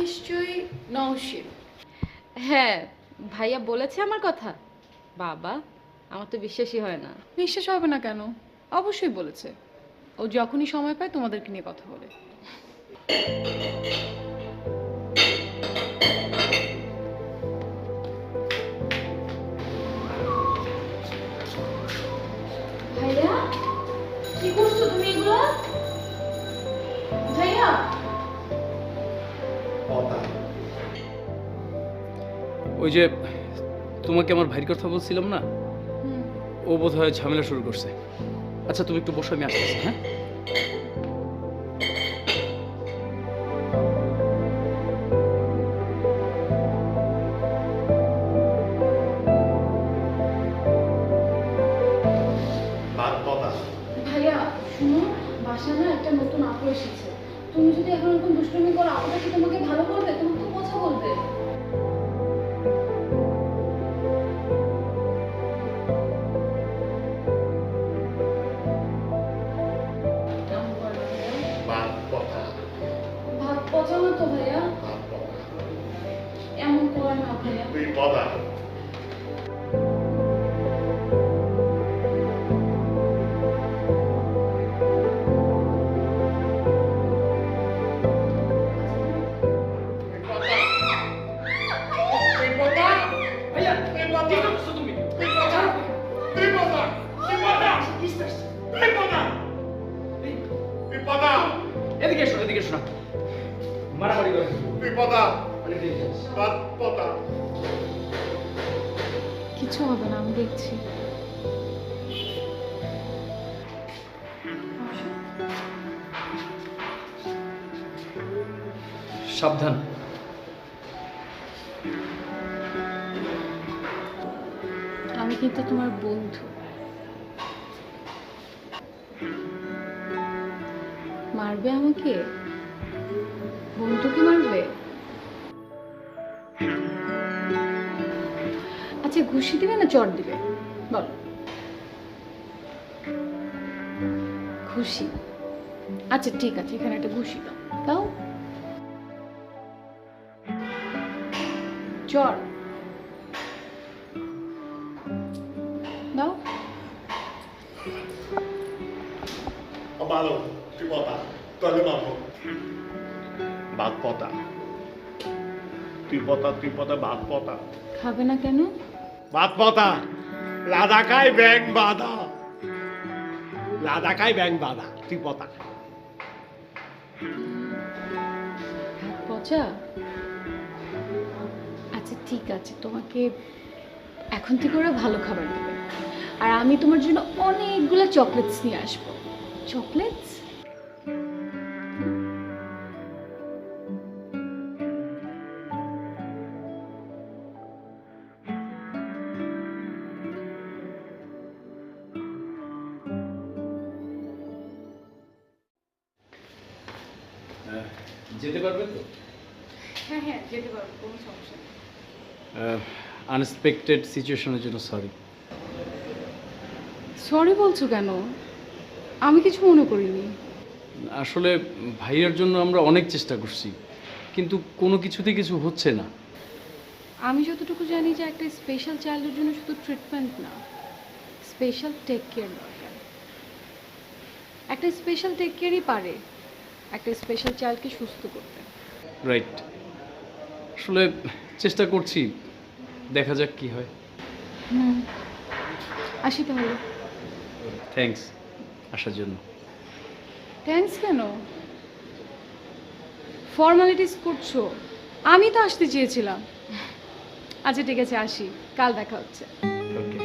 নিশ্চয়ই নওশিন। হ্যাঁ, ভাইয়া বলেছে আমার কথা। বাবা, আমার তো বিশ্বাসই হয় না। বিশ্বাস হবে না কেন? অবশ্যই বলেছে। ও যখনই সময় পায় তোমাদেরকে নিয়ে কথা বলে। ভাইয়া, কি করছো তুমি এগুলো? ভাইয়া, ওই যে তোমাকে আমার ভাইয়ের কথা বলছিলাম না, ও বোধহয় ঝামেলা শুরু করছে। আচ্ছা তুমি একটু বসো, আমি আসতেছি। হ্যাঁ, ভাইয়া শুনো, বাসায় না একটা নতুন আপু এসেছে। তুমি যদি এখন এরকম দুষ্টুমি করো, আপুটা কি তোমাকে ভালো বলবে? তোমাকে তো কথা বলবে। ভাত পচা না তো ভাইয়া? এমন করে না ভাইয়া। তুই পদা ভাইয়া কি করছো তুমি? এদিকে এসো, এদিকে এসো না। মারামারি করে অনেক dangerous। কিছু হবে না, আমি দেখছি। সাবধান। আমি কিন্তু তোমার বন্ধু। মারবে আমাকে? বন্ধুকে মারবে? আচ্ছা, ঘুষি দিবে না চড় দিবে? বল। ঘুষি? আচ্ছা ঠিক আছে, এখানে একটা ঘুষি দাও। দাও। চড় দাও। ভালো, তুই পদা তাহলে মারবো। ভাত পতা, তুই পতা ভাত পতা। খাবে না কেন? ভাত পতা, লাদাকায় ব্যাং বাঁধা, লাদাকায় ব্যাং বাঁধা, তুই পতা। ভাত পচা? আচ্ছা ঠিক আছে, তোমাকে এখন থেকে ওরা ভালো খাবার দেবে। আর আমি তোমার জন্য অনেকগুলো চকলেটস নিয়ে আসবো। চকলেটস? যেতে পারবে তো? হ্যাঁ হ্যাঁ, যেতে পারবো, কোনো সমস্যা নেই। আনএক্সপেক্টেড সিচুয়েশনের জন্য সরি। সরি বলছো কেন? আমি কিছু মনে করিনি। আসলে ভাইয়ের জন্য আমরা অনেক চেষ্টা করছি, কিন্তু কোনো কিছুতেই কিছু হচ্ছে না। আমি যতটুকু জানি যে একটা স্পেশাল চাইল্ডের জন্য শুধু ট্রিটমেন্ট না, স্পেশাল টেক কেয়ার দরকার। একটা স্পেশাল টেক কেয়ারই পারে একটা স্পেশাল চাইল্ডকে সুস্থ করতে। রাইট, আসলে চেষ্টা করছি, দেখা যাক কি হয়। আসি তাহলে। থ্যাঙ্কস আসার জন্য। থ্যাঙ্কস কেন? ফর্মালিটিস করছো? আমি তো আসতে চেয়েছিলাম। আচ্ছা ঠিক আছে, আসি, কাল দেখা হচ্ছে। ওকে।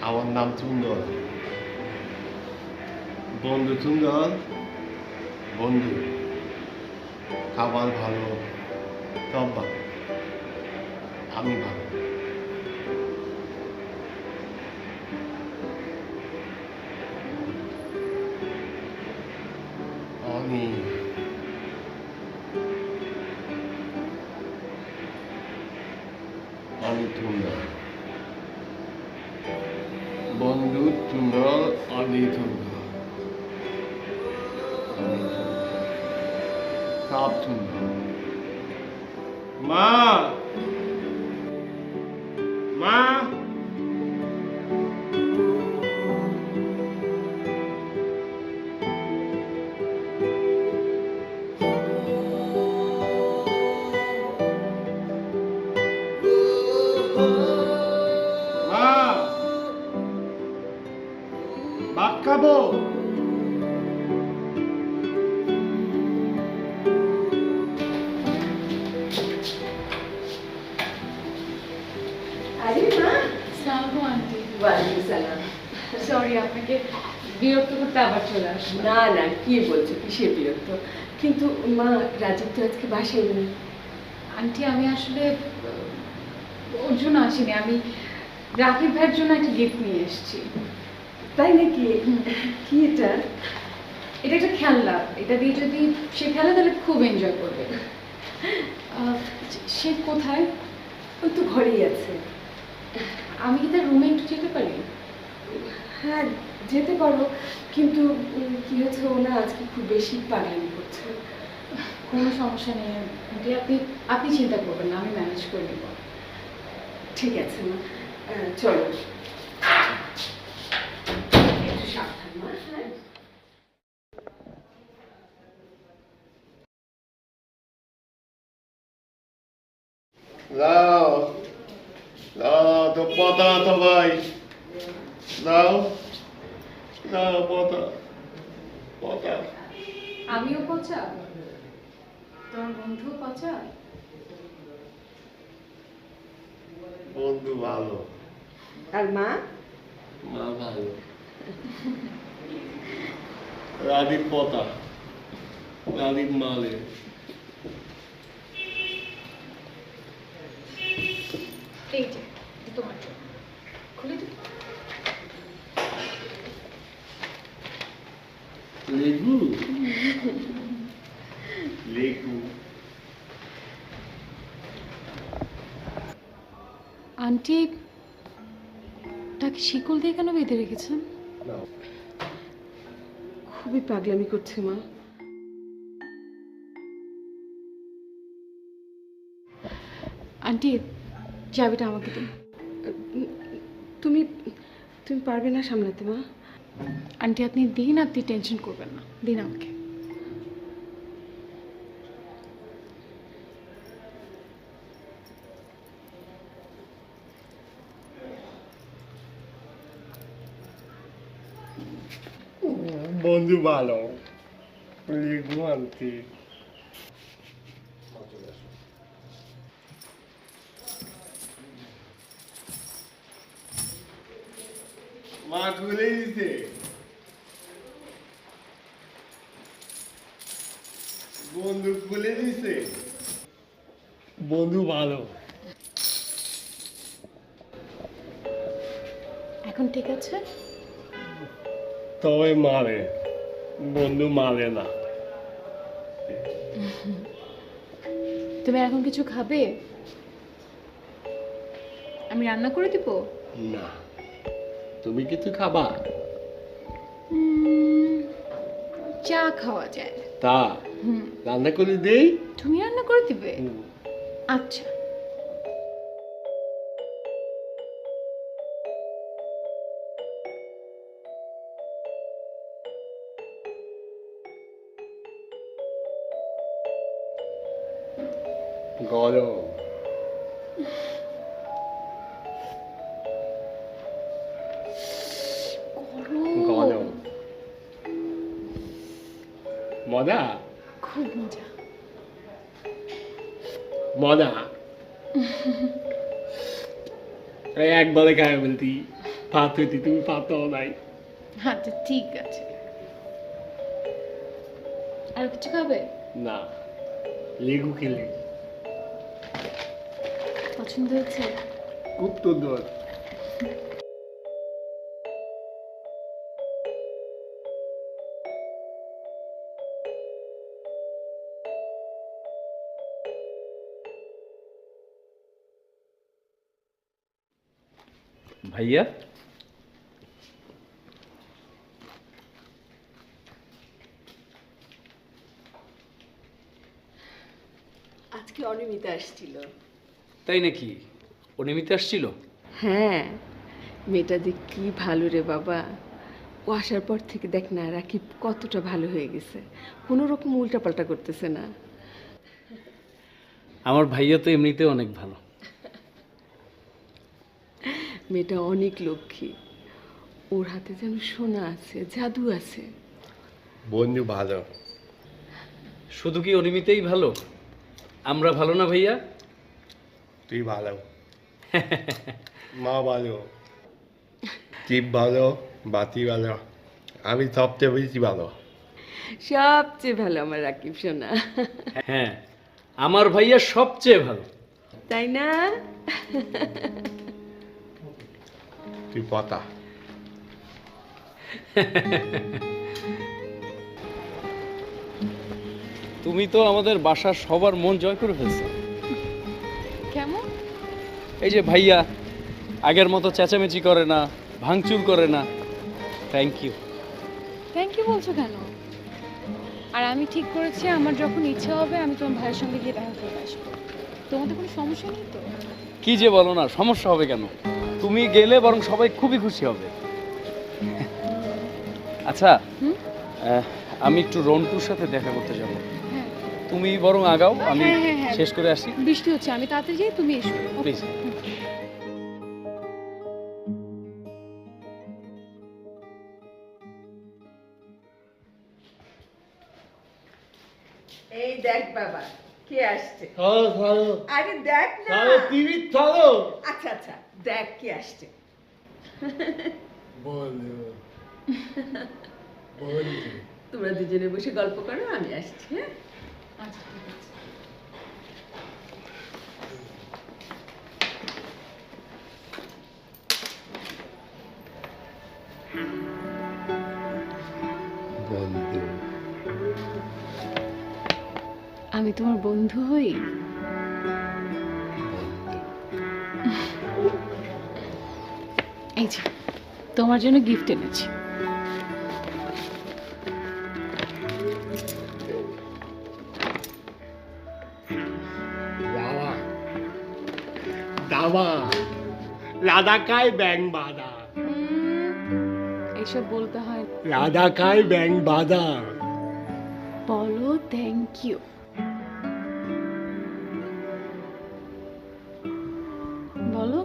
আমার নাম তুন্দর, বন্ধু তুন্দর, বন্ধু। খাবার ভালো, সব ভালো, আমি ভালো। আমি আমি সুন্দর বন্ধু সুন্দর আমি সুন্দর সব সুন্দর মা মা মা ভাত খাবো আরে মা, সালামু আন্টি ওয়ালাইকুম সালাম। সরি আপনাকে বিরক্ত করতে আবার চলে আসলাম। না না, কি বলছো, কিসের বিরক্ত? কিন্তু মা, রাজীব তো আজকে বাসায় নেই। আন্টি আমি আসলে ওর জন্য আসিনি, আমি রাকিব ভাইয়ের জন্য একটা গিফট নিয়ে এসেছি। তাই নাকি? কি এটা? এটা একটা খেলনা, এটা দিয়ে যদি সে খেলে তাহলে খুব এনজয় করবে। আহ, সে কোথায়? ওই তো ঘরেই আছে। আমি কি তার রুমে একটু যেতে পারি? হ্যাঁ, যেতে পারো, কিন্তু কি হয়েছে, ও না আজকে খুব বেশি পাগলামি করছে। কোনো সমস্যা নেই আন্টি, আপনি আপনি চিন্তা করবেন না, আমি ম্যানেজ করে নেব। ঠিক আছে মা, চলো। একটু সাবধান মা, হ্যাঁ। দাও দাও তো পতা তো ভাই দাও দাও পতা পতা আমিও পচা, তোমার বন্ধুও পচা। বন্ধু ভালো আর মা? মা ভালো রাজীব পতা রাজীব মালে এই যে এটা তোমার জন্য, খুলে দিই। লেগু লেগু আন্টি, তাকে শিকল দিয়ে কেন বেঁধে রেখেছেন? খুবই পাগলামি করছে মা। আন্টি, চাবিটা আমাকে দিন। তুমি তুমি পারবে না সামলাতে মা? আন্টি আপনি দিন, আপনি টেনশন করবেন না, দিন আমাকে। বন্ধু ভালো লেগু আনতে মা খুলে দিতে বন্ধু খুলে দিছে বন্ধু ভালো এখন ঠিক আছে? তবে মারে বন্ধু মারে না তুমি এখন কিছু খাবে? আমি রান্না করে দিব? না তুমি কিছু খাবা চা খাওয়া যায়। তা রান্না করে দেই তুমি রান্না করে দিবে? আচ্ছা। গরম গরম মজা খুব মজা। মজা একবারে খায় বলতি ভাত হইতি তুমি পাতাও নাই আচ্ছা ঠিক আছে। আর কিছু খাবে? না লেগু খেলে পছন্দ হয়েছে? খুব সুন্দর ভাইয়া, আজকে অনিমিতা আসছিল। তাই নাকি? অনিমিতা আসছিল? হ্যাঁ, মেয়েটা যে কি ভালো রে বাবা। ও আসার পর থেকে দেখ না রাকিব কতটা ভালো হয়ে গেছে, কোনো রকম উল্টাপাল্টা করতেছে না। আমার ভাইয়া তো এমনিতে অনেক ভালো। মেয়েটা অনেক লক্ষ্মী, ওর হাতে যেন সোনা আছে, জাদু আছে। বন্ধু ভালো। শুধু কি অনিমিতাই ভালো? আমরা ভালো না ভাইয়া? তুই ভালো, মা ভালো, টিপ ভালো, বাতি ভালো, আমি সবচেয়ে বেশি ভালো। সবচেয়ে ভালো আমার রাকিব সোনা, হ্যাঁ, আমার ভাইয়া সবচেয়ে ভালো। তাই না? তুই পতা। তুমি তো আমাদের বাসার সবার মন জয় করে ফেলছো। কেমন? এই যে ভাইয়া আগের মতো চেঁচামেচি করে না, ভাঙচুর করে না। Thank you. থ্যাংক ইউ বলছো কেন? আর আমি ঠিক করেছি আমার যখন ইচ্ছা হবে আমি তোমার ভাইয়ের সঙ্গে গিয়ে দেখা করে আসবো। তোমাদের কোনো সমস্যা নেই তো? কি যে বলো না, সমস্যা হবে কেন? তুমি গেলে বরং সবাই খুবই খুশি হবে। আচ্ছা, আমি একটু রন্টুর সাথে দেখা করতে যাব। হ্যাঁ তুমি বরং আগাও, আমি হ্যাঁ, হ্যাঁ, হ্যাঁ। শেষ করে আসি। বৃষ্টি হচ্ছে, আমি তাড়াতাড়ি যাই, তুমি এসো। প্লিজ। এই দেখ বাবা কে আসছে। ছাড়ো ছাড়ো আরে দেখ না। ছাড়ো, টিভি ছাড়ো। আচ্ছা আচ্ছা, দেখ কে আসছে। বন্ধু বন্ধু তোমরা দুজনে বসে গল্প করো, আমি আসছি। হ্যাঁ, আচ্ছা ঠিক আছে। বন্ধু আমি তোমার বন্ধু হই? এই যে তোমার জন্য গিফট এনেছি। দাবা দাবা রাধাকায় ব্যাং বাঁধা, এসব বলতে হয়? রাধাকায় ব্যাং বাঁধা। বলো থ্যাংক ইউ। বলো।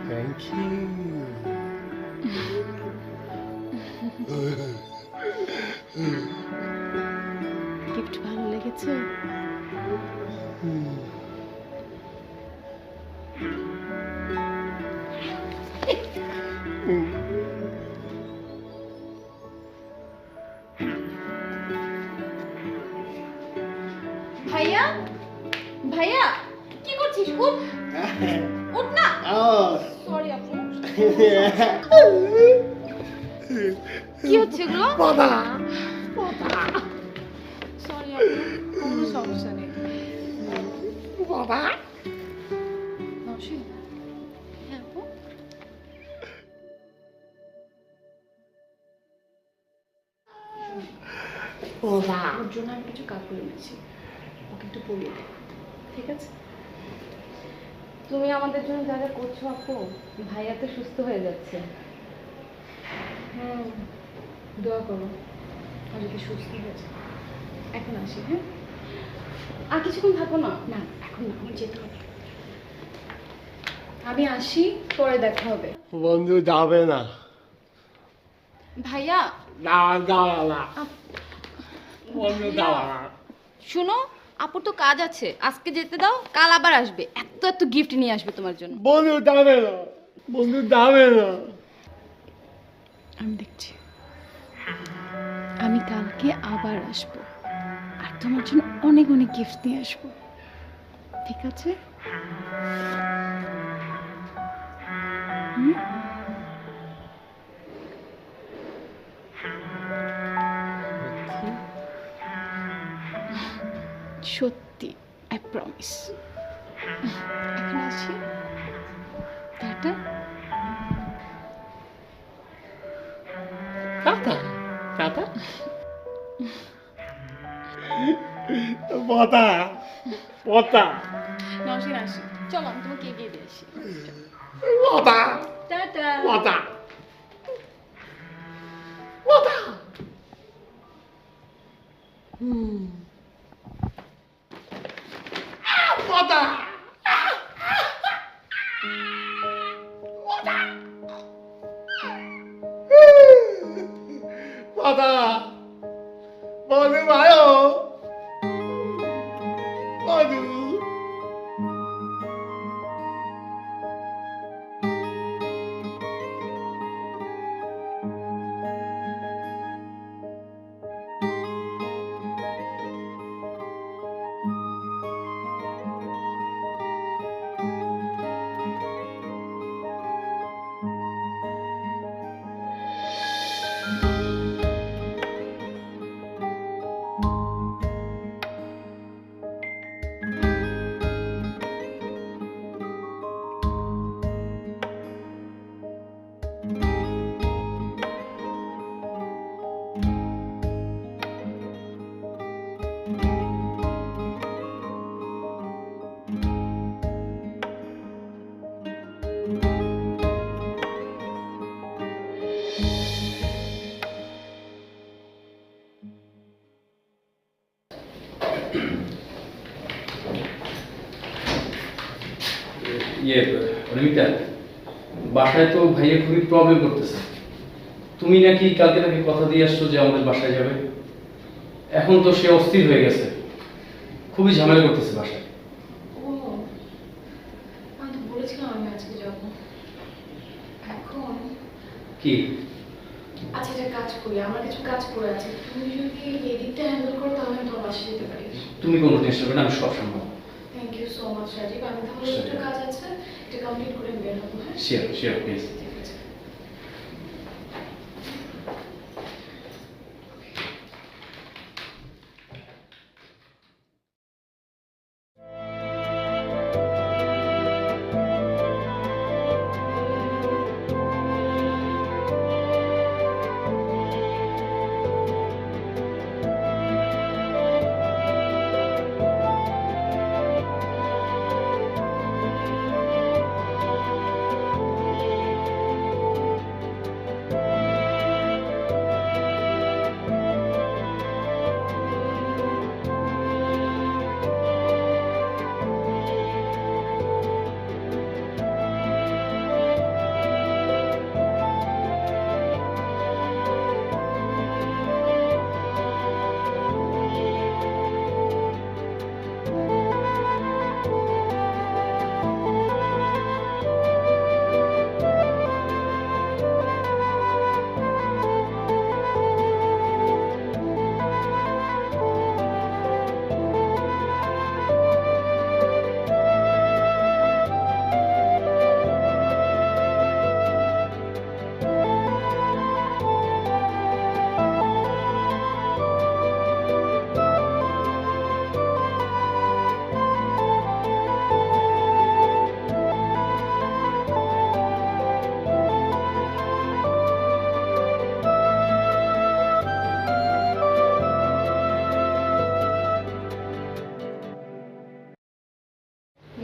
Thank you. গিফট ভালো লেগেছে? ভাইয়া, ভাইয়া কি করছিস? উঠ, উঠ না। সরি আপু। কি হচ্ছে এগুলো? সরি আপু, কোনো সমস্যা নেই। নওশীন, হ্যাঁ আপু? ওর জন্য আমি কিছু কাপড় এনেছি, ওকে একটু পরিয়ে দেবো, ঠিক আছে? তুমি আমাদের জন্য যা যা করছো আপু, ভাইয়া তো সুস্থ হয়ে যাচ্ছে। হুম, দোয়া করো আর যদি সুস্থ হয়ে যায়। এখন আসি, হ্যাঁ? আর কিছুক্ষণ থাকো না। না এখন না, আমার যেতে হবে। আমি আসি, পরে দেখা হবে। বন্ধু যাবে না, ভাইয়া না যাওয়া না, বন্ধু যাওয়া না। শুনো, আপুর তো কাজ আছে, আজকে যেতে দাও, কাল আবার আসবে, এত এত গিফট নিয়ে আসবে তোমার জন্য। বন্ধু যাবে না, বন্ধু যাবে না। আমি দেখছি, আমি কালকে আবার আসবো আর তোমার জন্য অনেক অনেক গিফট নিয়ে আসবো, ঠিক আছে? হুম? প্লিজ। এখন আসি, টাটা। টাটা টাটা পতা পতা নওশিন আসি, চলো আমি তোমাকে এগিয়ে দিয়ে আসি। পতা টাটা। পতা পতা পতা পতা মধু ভালো মধু ইয়ে অনিমিতা, বাসায় তো ভাইয়া খুবই প্রবলেম করতেছে। তুমি নাকি কালকে তাকে কথা দিয়ে আসছো যে আমাদের বাসায় যাবে, এখন তো সে অস্থির হয়ে গেছে, খুবই ঝামেলা করতেছে বাসায়। ও, আমি তো বলেছিলাম আমি আজকে যাব। এখন কি? আচ্ছা, একটা কাজ করি, আমার কিছু কাজ পড়ে আছে, তুমি যদি এদিকটা হ্যান্ডেল করো তাহলে আমি তোমার বাসায় যেতে পারি। তুমি কোনো টেনশন করবে না, আমি সব সম্ভব। Thank you so much Rajib. আমি তাহলে একটু কাজ আছে, এটা কমপ্লিট করে বের হবো। হ্যাঁ, শিওর শিওর প্লিজ। ঠিক আছে।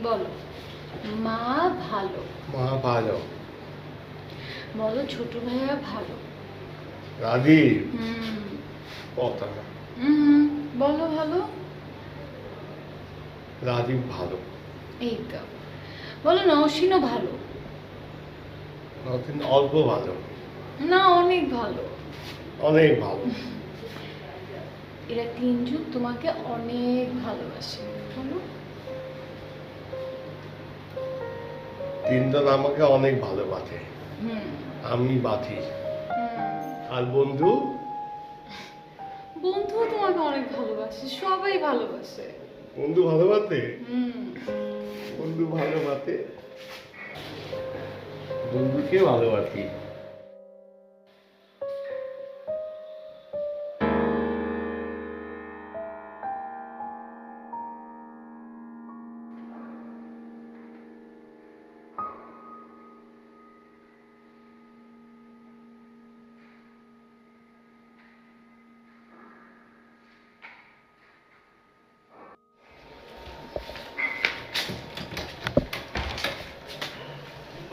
বলো, মা ভালো। মা ভালো বলো, ছোট ভাইয়া ভালো। রাজীব হুম পতা হুম, বলো ভালো। রাজীব ভালো এই তো বলো, নওশিনও ভালো। কিন্তু অল্প ভালো না, অনেক ভালো। অনেক ভালো এরা তিনজন তোমাকে অনেক ভালোবাসে। বলো। তিনজন আমাকে অনেক ভালোবাসে, হুম আমি বাঁচি। হুম। আর বন্ধু বন্ধুও তোমাকে অনেক ভালোবাসে, সবাই ভালোবাসে। বন্ধু ভালোবাসে হুম। বন্ধু ভালোবাসে বন্ধুকে ভালোবাসি।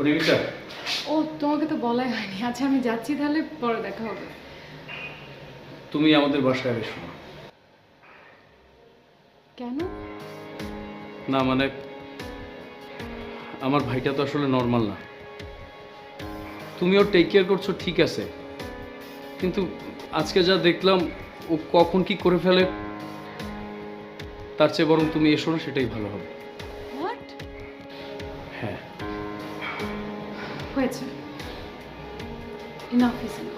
অনিমিতা, ও তোমাকে তো বলাই হয়নি। আচ্ছা আমি যাচ্ছি, তাহলে পরে দেখা হবে। তুমি আমাদের বাসায় এসো না। কেন? না মানে আমার ভাইটা তো আসলে নর্মাল না। তুমি ওর টেক কেয়ার করছো ঠিক আছে, কিন্তু আজকে যা দেখলাম ও কখন কি করে ফেলে, তার চেয়ে বরং তুমি এসো না, সেটাই ভালো হবে। হোয়াট? হ্যাঁ। হয়েছে, ইনাফ ইজ ইনাফ।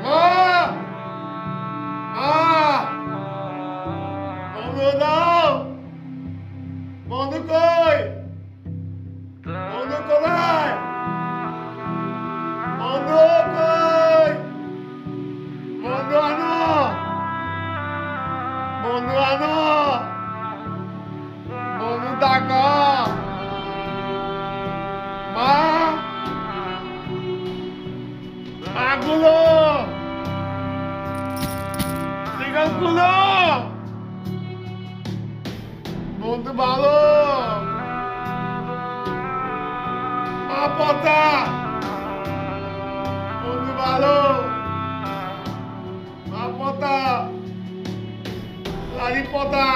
মা! মা! বন্ধু দাও! বন্ধু কই? বন্ধু কোথায়? বন্ধু কই? বন্ধু আনো! বন্ধু আনো! বন্ধু ডাকা! মা! মাগুলো! সিগারগুলো! বন্ধু ভালো! মা পতা! বন্ধু ভালো! মা পতা! লারি পতা!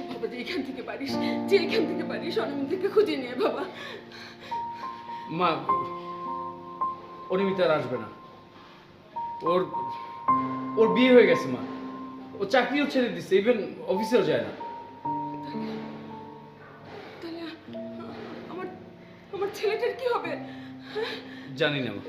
বাবা যেখান থেকে পারিস, যেখান থেকে পারিস অনিমিতাকে খুঁজে নিয়ে বাবা। মা, অনিমিতা আর আসবে না। ওর ওর বিয়ে হয়ে গেছে মা। ও চাকরিও ছেড়ে দিচ্ছে, ইভেন অফিসেও যায় না। তাহলে আমার আমার ছেলেটার কি হবে? জানি না মা।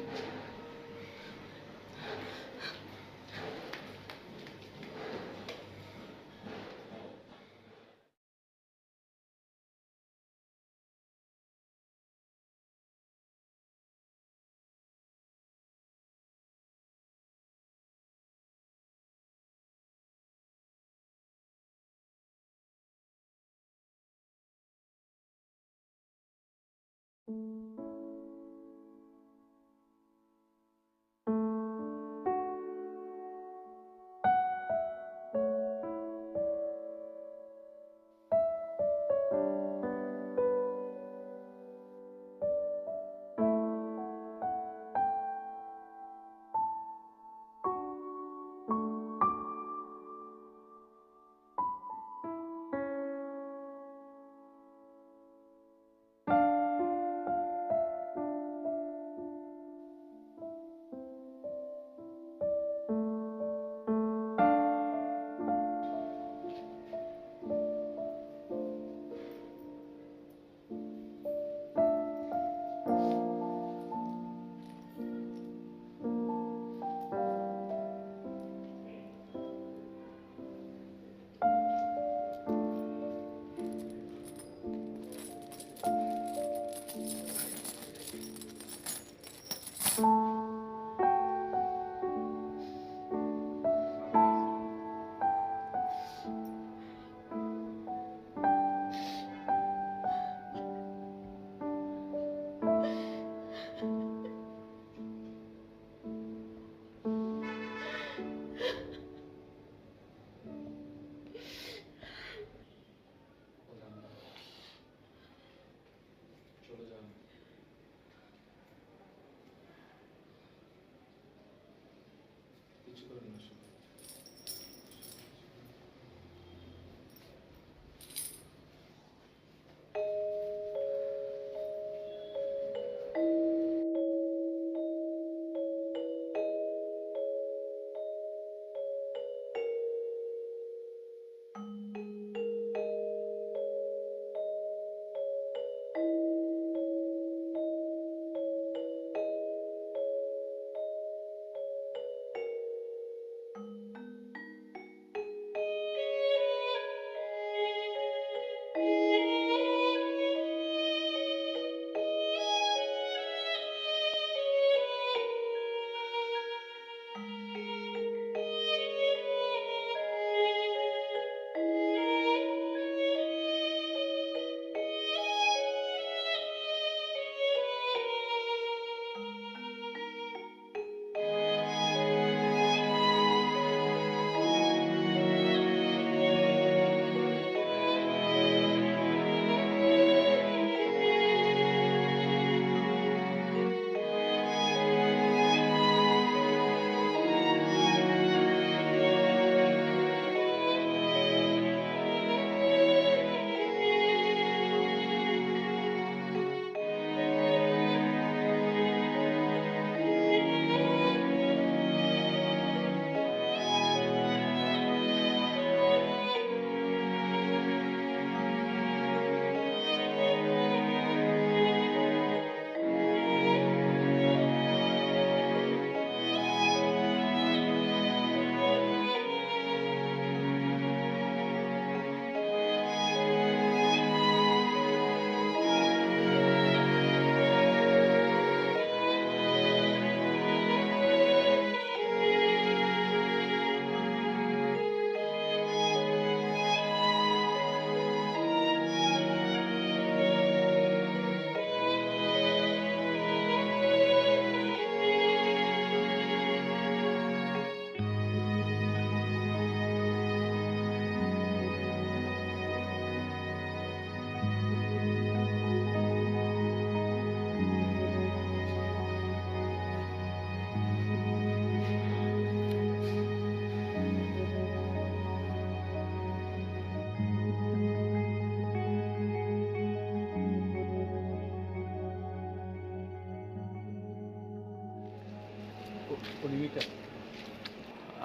অনিমিকা,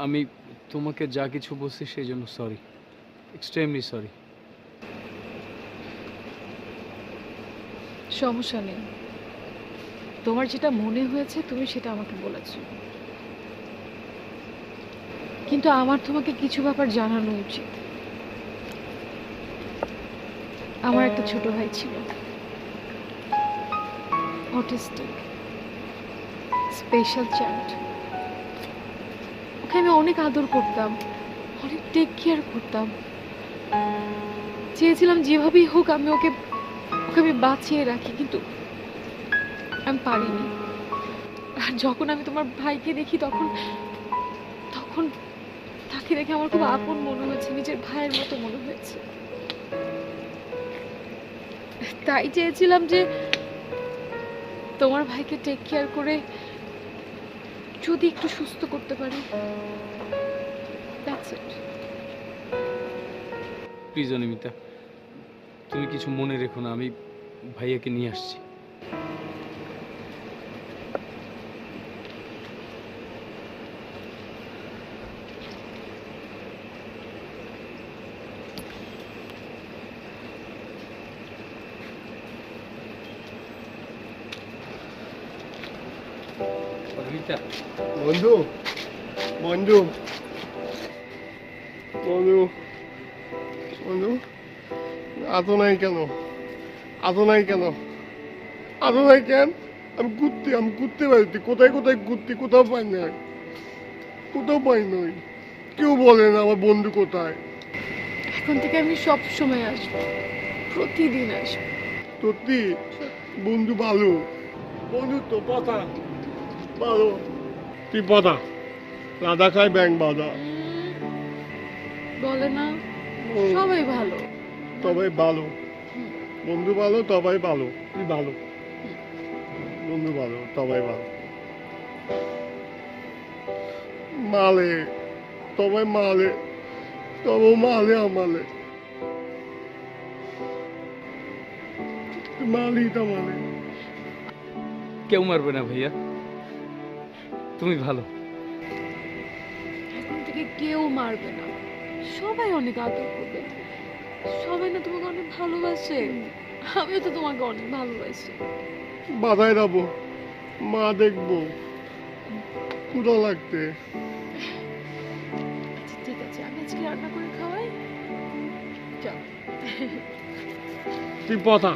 আমি তোমাকে যা কিছু বলছি সেই জন্য সরি, এক্সট্রিমলি সরি। সমস্যা নেই, তোমার যেটা মনে হয়েছে তুমি সেটা আমাকে বলেছো, কিন্তু আমার তোমাকে কিছু ব্যাপার জানানো উচিত। আমার একটা ছোট ভাই ছিল, অটিস্টিক, স্পেশাল চাইল্ড। ওকে আমি অনেক আদর করতাম, অনেক টেক কেয়ার করতাম, চেয়েছিলাম যেভাবেই হোক আমি ওকে বাঁচিয়ে রাখি, কিন্তু আমি পারিনি। আর যখন আমি তোমার ভাইকে দেখি তখন তখন তাকে দেখে আমার খুব আপন মনে হয়েছে, নিজের ভাইয়ের মতো মনে হয়েছে। তাই চেয়েছিলাম যে তোমার ভাইকে টেক কেয়ার করে যদি একটু সুস্থ করতে পারি। That's it. প্লিজ অনিমিতা, তুমি কিছু মনে রেখো না, আমি ভাইয়াকে নিয়ে আসছি। অনিমিতা, বন্ধু বন্ধু বন্ধু বন্ধু আতো নাই কেন? আতো নাই কেন? আতো নাই কেন? আমি ঘুরতে পারছি, কোথায় কোথায় ঘুরতে, কোথাও পাই নাই, কোথাও পাই নাই। কেউ বলে না আমার বন্ধু কোথায়। এখন থেকে আমি সব সময় আসবো, প্রতিদিন আসবো। সত্যি বন্ধু ভালো, বন্ধু তো কথা ভালো। তুই পতা রাধা খায় ব্যাং বাধা। বলে না সবাই ভালো। তবাই ভালো, বন্ধু ভালো তবাই ভালো। তুই ভালো, বন্ধু ভালো তবাই ভালো। মালে তবাই মালে, তবে মালে আমালে মালি তা মালে। কেউ মারবে না ভাইয়া, তুমি ভালো। এখন থেকে কেউ মারবে না, সবাই অনেক আদর করবে। সবাই না তোমাকে অনেক ভালোবাসে, আমিও তো তোমাকে অনেক ভালোবাসি। বাধায় যাবো, মা দেখবো, ক্ষুধা লাগতে। আচ্ছা ঠিক আছে, আমি আজকে রান্না করে খাওয়াই। চল। তুই পথা।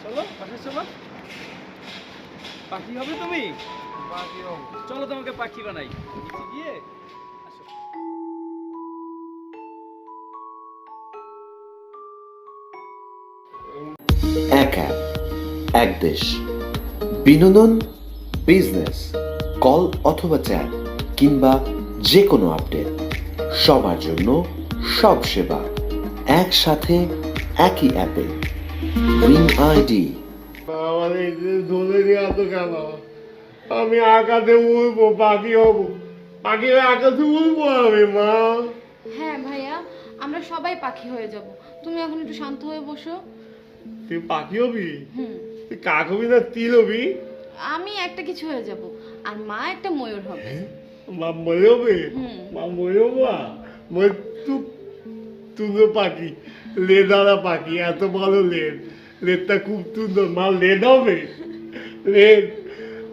চলো বাসা চলো। পাখি হবে তুমি? চলো তোমাকে পাখি বানাই। নিচে গিয়ে আসো। এক অ্যাপ, এক দেশ। বিনোদন, বিজনেস, কল অথবা চ্যাট কিংবা যে কোনো আপডেট, সবার জন্য সব সেবা একসাথে একই অ্যাপে। Green ID. আমার এই যে ধরে দেওয়া তো কেন? আমি আকাশে উড়বো, পাখি হবো, পাখি হয়ে আকাশে উড়বো আমি মা। হ্যাঁ ভাইয়া, আমরা সবাই পাখি হয়ে যাব। তুমি এখন একটু শান্ত হয়ে বসো। তুই পাখি হবি? হুম, তুই কাক হবি না তিল হবি? আমি একটা কিছু হয়ে যাব, আর মা একটা ময়ূর হবে। মা মরে হবে? হুম। মা মরে হবো? মই তুন্দর পাখি, লেদারা পাখি, এত ভালো লেদ, লেদটা খুব সুন্দর। মা লেদ হবে? লেদ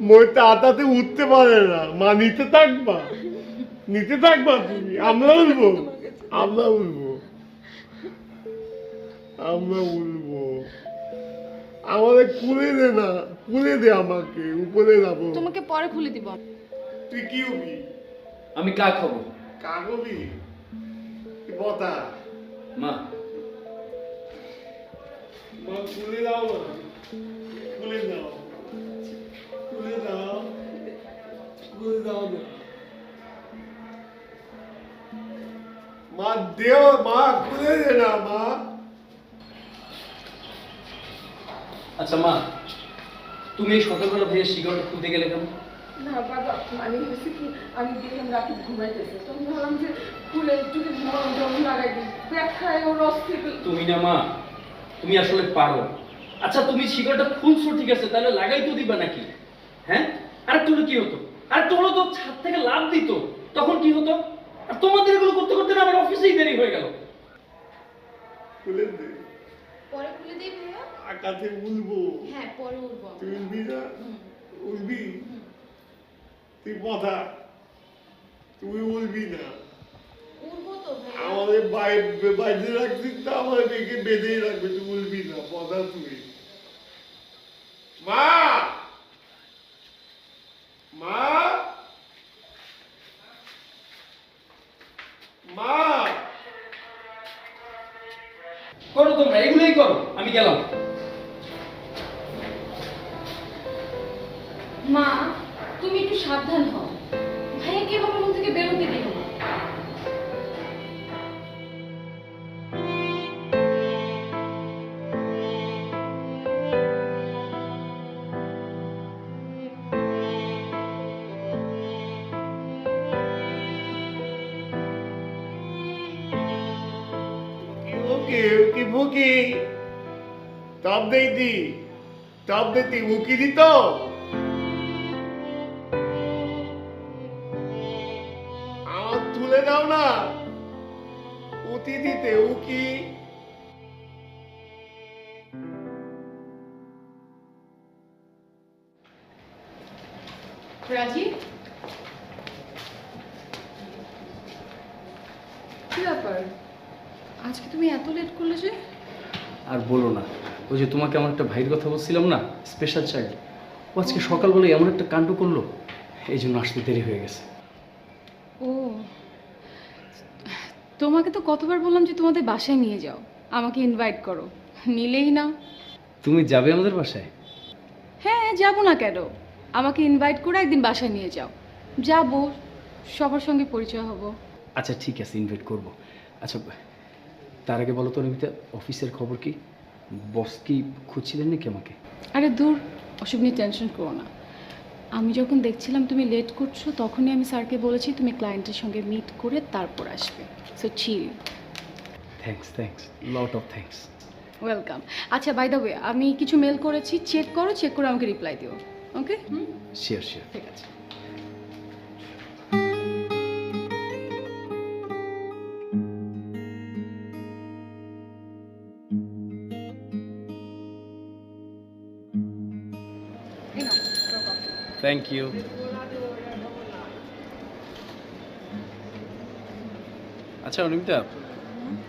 মই তাড়াতাড়ি উঠতে পারে না, মা নিতে থাকবা, নিতে থাকবা তুমি। আমরা উঠবো, আমরা উঠবো, আমরা উঠবো। আমাদের কুলে দে না, কুলে দে আমাকে, উপরে যাবো। তোমাকে পরে খুলে দিব। তুই কি হবি? আমি কাক হব। কাক হবি? তুই বতা মা, মা খুলে দাও না, খুলে দাও, খুলে দাও, খুলে দাও না। মা দেও, মা খুলে দে না মা। আচ্ছা মা, তুমি এই সকালবেলা ভাইয়ের সিগারেটটা খুলতে গেলে কেন? না বাবা, মানে হয়েছে কি, আমি দেখলাম রাতে ঘুমাইতেছে, তখন ভাবলাম যে খুলে একটু জল লাগাই দিই, দেখায় ওর অস্থির। তুমি না মা, তুমি আসলে পারো। আচ্ছা তুমি সিগারেটটা খুলছো ঠিক আছে, তাহলে লাগাই তো দিবা নাকি? হ্যাঁ, আর একটু হলে কি হতো? আর একটু হলে তো ছাদ থেকে লাভ দিত, তখন কি হতো? আর তোমাদের এগুলো করতে করতে না আমার অফিসেই দেরি হয়ে গেল। খুলে দে, পরে খুলে দিই ভাইয়া। আকাশে উঠবো। হ্যাঁ পরে উঠবো। তুই উঠবি না? উঠবি? তুই কথা, তুই উঠবি না। উঠবো তো ভাইয়া। আমাদের বাইরে রাখছিস না, আমার মেয়েকে বেঁধেই রাখবে, তুই উঠবি না, কথা তুই। মা, মা, মা। করো তোমরা, এগুলোই করো, আমি গেলাম। মা তুমি একটু সাবধান হও, ভাইয়াকে এভাবে রুম থেকে বেরোতে দিও না। Uki, Buki. Top দেইতি, টপ দেইতি, উকি দিত। আমার তুলে দাও না, উতি দিতে উকি। রাজি, কি ব্যাপার? আজকে তুমি এত লেট করলে যে? আর বলো না, ওই যে তোমাকে আমার একটা ভাইয়ের কথা বলছিলাম না, স্পেশাল চাইল্ড, ও আজকে সকালবেলায় এমন একটা কাণ্ড করলো, এই জন্য আসতে দেরি হয়ে গেছে। ও, তোমাকে তো কতবার বললাম যে তোমাদের বাসায় নিয়ে যাও, আমাকে ইনভাইট করো, নিলেই না। তুমি যাবে আমাদের বাসায়? হ্যাঁ, যাবো না কেন? আমাকে ইনভাইট করে একদিন বাসায় নিয়ে যাও, যাবো, সবার সঙ্গে পরিচয় হব। আচ্ছা ঠিক আছে, ইনভাইট করব। আচ্ছা তার আগে বলো তো অনিমিতা, অফিসের খবর কি? বস কি খুঁজছিলেন নাকি আমাকে? আরে দূর, ওসব নিয়ে টেনশন করো না। আমি যখন দেখছিলাম তুমি লেট করছো, তখনই আমি স্যারকে বলেছি তুমি ক্লায়েন্টের সঙ্গে মিট করে তারপর আসবে। So chill. Thanks, lot of thanks. Welcome. আচ্ছা বাই দ্য ওয়ে, আমি কিছু মেল করেছি, চেক করো, চেক করে আমাকে রিপ্লাই দিও। ওকে? শিওর। ঠিক আছে। এই নাও, তোমার coffee। Thank you. আচ্ছা অনিমিতা,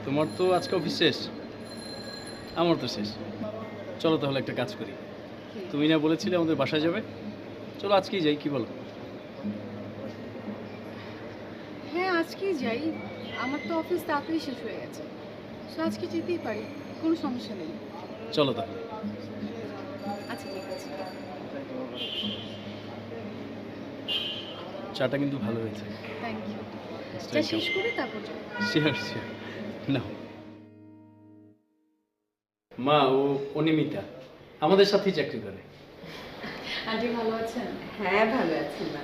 তোমার তো আজকে অফিস শেষ, আমার তো শেষ। চলো তাহলে একটা কাজ করি, তুমি না বলেছিলে আমাদের বাসায় যাবে, চলো আজকেই যাই, কি বলো? হ্যাঁ, আজকেই যাই। আমার তো অফিস তাড়াতাড়ি শেষ হয়ে গেছে, সো আজকে যেতেই পারি, কোনো সমস্যা নেই। চলো তাহলে। আচ্ছা ঠিক আছে। চাটা কিন্তু ভালো হয়েছে। Thank you. যা শেষ করে তারপর যাও। শিওর নাও। মা, ও অনিমিতা আমাদের সাথেই চাকরি করে। আন্টি ভালো আছেন? হ্যাঁ ভালো আছি মা,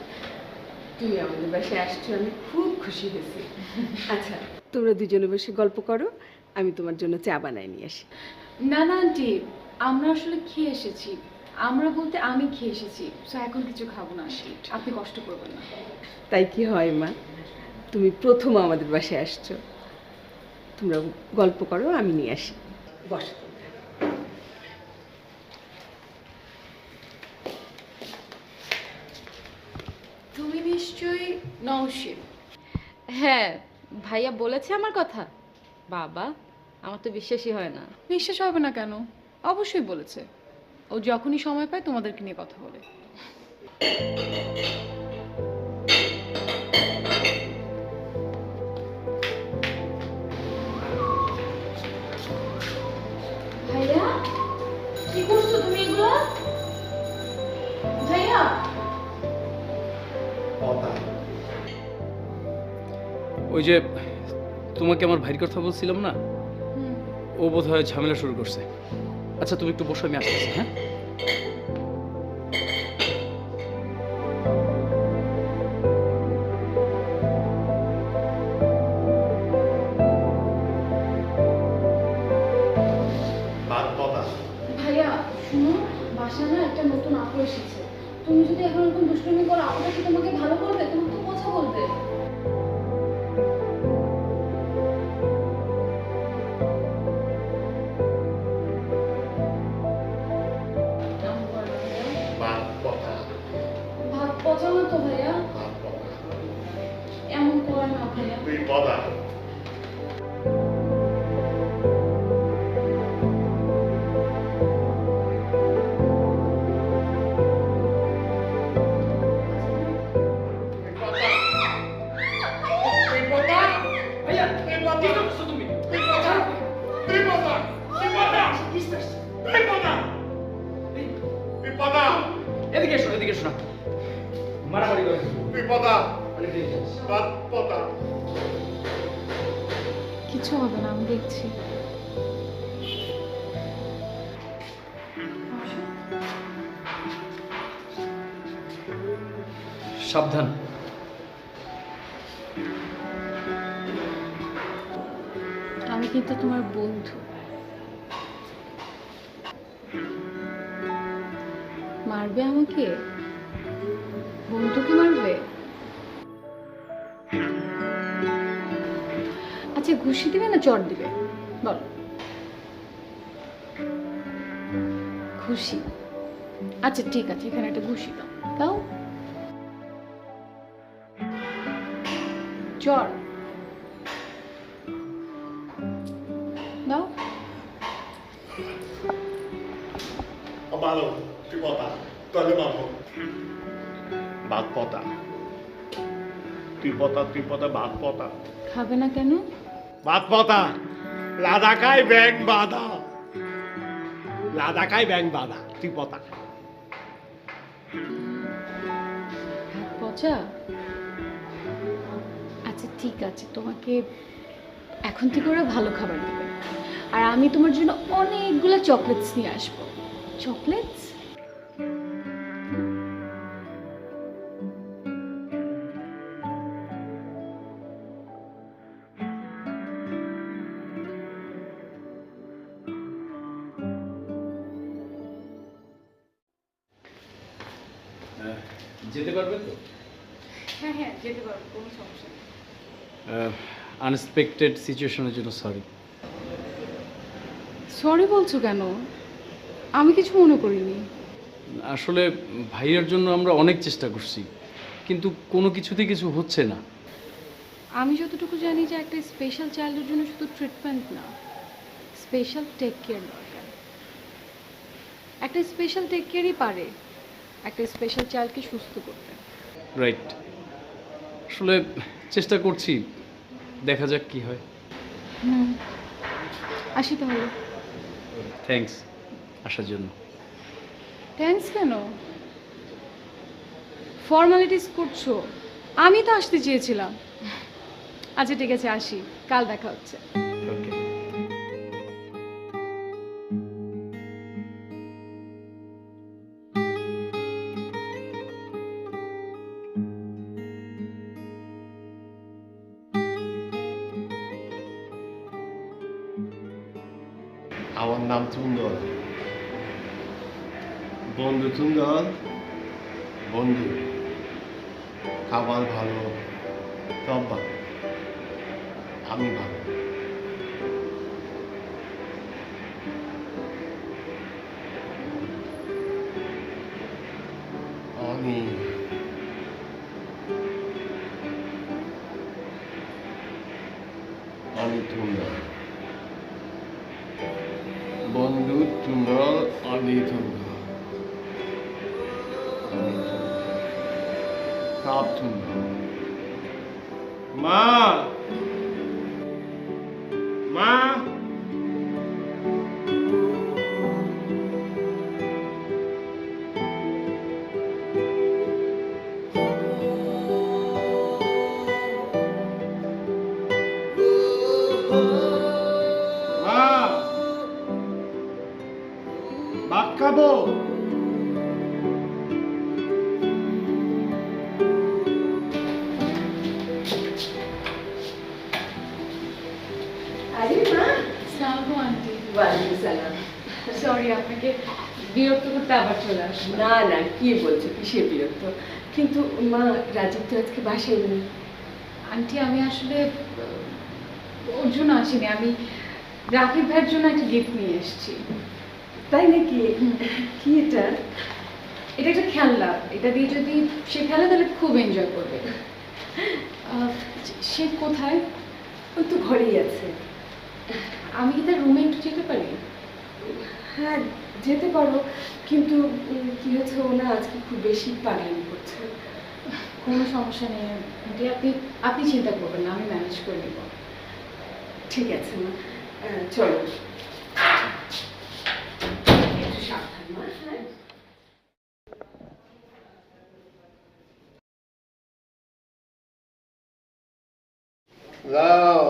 তুমি আমাদের বাসায় আসছো, আমি খুব খুশি হয়েছি। আচ্ছা তোমরা দুজনে বসে গল্প করো, আমি তোমার জন্য চা বানাই নিয়ে আসি। না না আন্টি, আমরা আসলে খেয়ে এসেছি। আমরা বলতে আমি খেয়ে এসেছি, সো এখন কিছু খাবো না আন্টি, আপনি কষ্ট করবেন না। তাই কি হয় মা, তুমি প্রথম আমাদের বাসায় আসছো, তোমরা গল্প করো, আমি নিয়ে আসি, বসো। তুমি নিশ্চয়ই নওশিন? হ্যাঁ ভাইয়া বলেছে আমার কথা। বাবা, আমার তো বিশ্বাসই হয় না। বিশ্বাস হবে না কেন? অবশ্যই বলেছে। ও যখনই সময় পায় তোমাদেরকে নিয়ে কথা বলে। ভাইয়া কি করছো তুমি এগুলো? ভাইয়া ওই যে তোমাকে আমার ভাইয়ের কথা বলছিলাম না, ও বোধহয় ঝামেলা শুরু করছে। আচ্ছা তুমি একটু বসো, আমি আসতেছি। হ্যাঁ ভাইয়া শুনো, বাসায় না একটা নতুন আপু এসেছে। তুমি যদি এখন এরকম দুষ্টুমি করো, আপুটা কি তোমাকে ভালো করবে? তোমাকে তো কথা বলবে। কেমন করবে ভাইয়া? ভাত পচা না তো ভাইয়া? এমন করে না ভাইয়া। ভাইয়া কি করছো তুমি? এদিকে এসো, এদিকে এসো না, মারামারি করে অনেক দেরি হয়েছে। কিছু হবে না, আমি দেখছি। সাবধান। আমি কিন্তু তোমার বন্ধু। মারবে আমাকে? বন্ধুকে মারবে? আচ্ছা, ঘুষি দিবে না চড় দিবে বল? ঘুষি? আচ্ছা ঠিক আছে, এখানে একটা ঘুষি দাও। দাও। চড় দাও। ভালো, তুই পতা, তাহলে মারবো। ভাত পতা, তুই পতা, ভাত পতা। খাবে না কেন? ভাত পতা, লাদাকায় ব্যাং বাঁধা, লাদাকায় ব্যাং বাঁধা, তুই পতা। ভাত পচা? আচ্ছা ঠিক আছে, তোমাকে এখন থেকে ওরা ভালো খাবার দেবে, আর আমি তোমার জন্য অনেকগুলো চকলেটস নিয়ে আসবো। চকলেটস? যেতে পারবে তো? হ্যাঁ হ্যাঁ, যেতে পারবো, কোনো সমস্যা নেই। আনএক্সপেক্টেড সিচুয়েশনের জন্য সরি। সরি বলছো কেন? আমি কিছু মনে করিনি। আসলে ভাইয়ের জন্য আমরা অনেক চেষ্টা করছি, কিন্তু কোনো কিছুতেই কিছু হচ্ছে না। আমি যতটুকু জানি যে একটা স্পেশাল চাইল্ডের জন্য শুধু ট্রিটমেন্ট না, স্পেশাল টেক কেয়ার দরকার। একটা স্পেশাল টেক কেয়ারই পারে একটা স্পেশাল চাইল্ডকে সুস্থ করতে। রাইট, আসলে চেষ্টা করছি, দেখা যাক কি হয়। আসি তাহলে। থ্যাঙ্কস আসার জন্য। থ্যাঙ্কস কেন? ফর্মালিটিস করছো? আমি তো আসতে চেয়েছিলাম। আচ্ছা ঠিক আছে, আসি, কাল দেখা হচ্ছে। ওকে। আমার নাম সুন্দর, বন্ধু সুন্দর, বন্ধু, খাবার ভালো, সব ভালো, আমি ভালো। আমি সুন্দর, বন্ধু সুন্দর, আমি সুন্দর, সব সুন্দর। মা, মা, ভাত খাবো। আরে মা, আসসালামু আন্টি, ওয়ালাইকুম সালাম। সরি আপনাকে বিরক্ত করতে আবার চলে আসলাম। না না, কি বলছো, কিসের বিরক্ত? কিন্তু মা, রাজীব তো আজকে বাসায় নেই। আন্টি আমি আসলে ওর জন্য আসিনি, আমি রাকিব ভাইয়ের জন্য একটা গিফট নিয়ে এসেছি। তাই নাকি? কি এটা? এটা একটা খেলনা, এটা দিয়ে যদি সে খেলে তাহলে খুব এনজয় করবে। সে কোথায়? ওই তো ঘরেই আছে। আমি কি তার রুমে একটু যেতে পারি? হ্যাঁ, যেতে পারো, কিন্তু কি হয়েছে, ও না আজকে খুব বেশি পাগলামি করছে। কোনো সমস্যা নেই আন্টি, আপনি আপনি চিন্তা করবেন না, আমি ম্যানেজ করে নেব। ঠিক আছে মা, চলো। একটু সাবধান মা, হ্যাঁ। দাও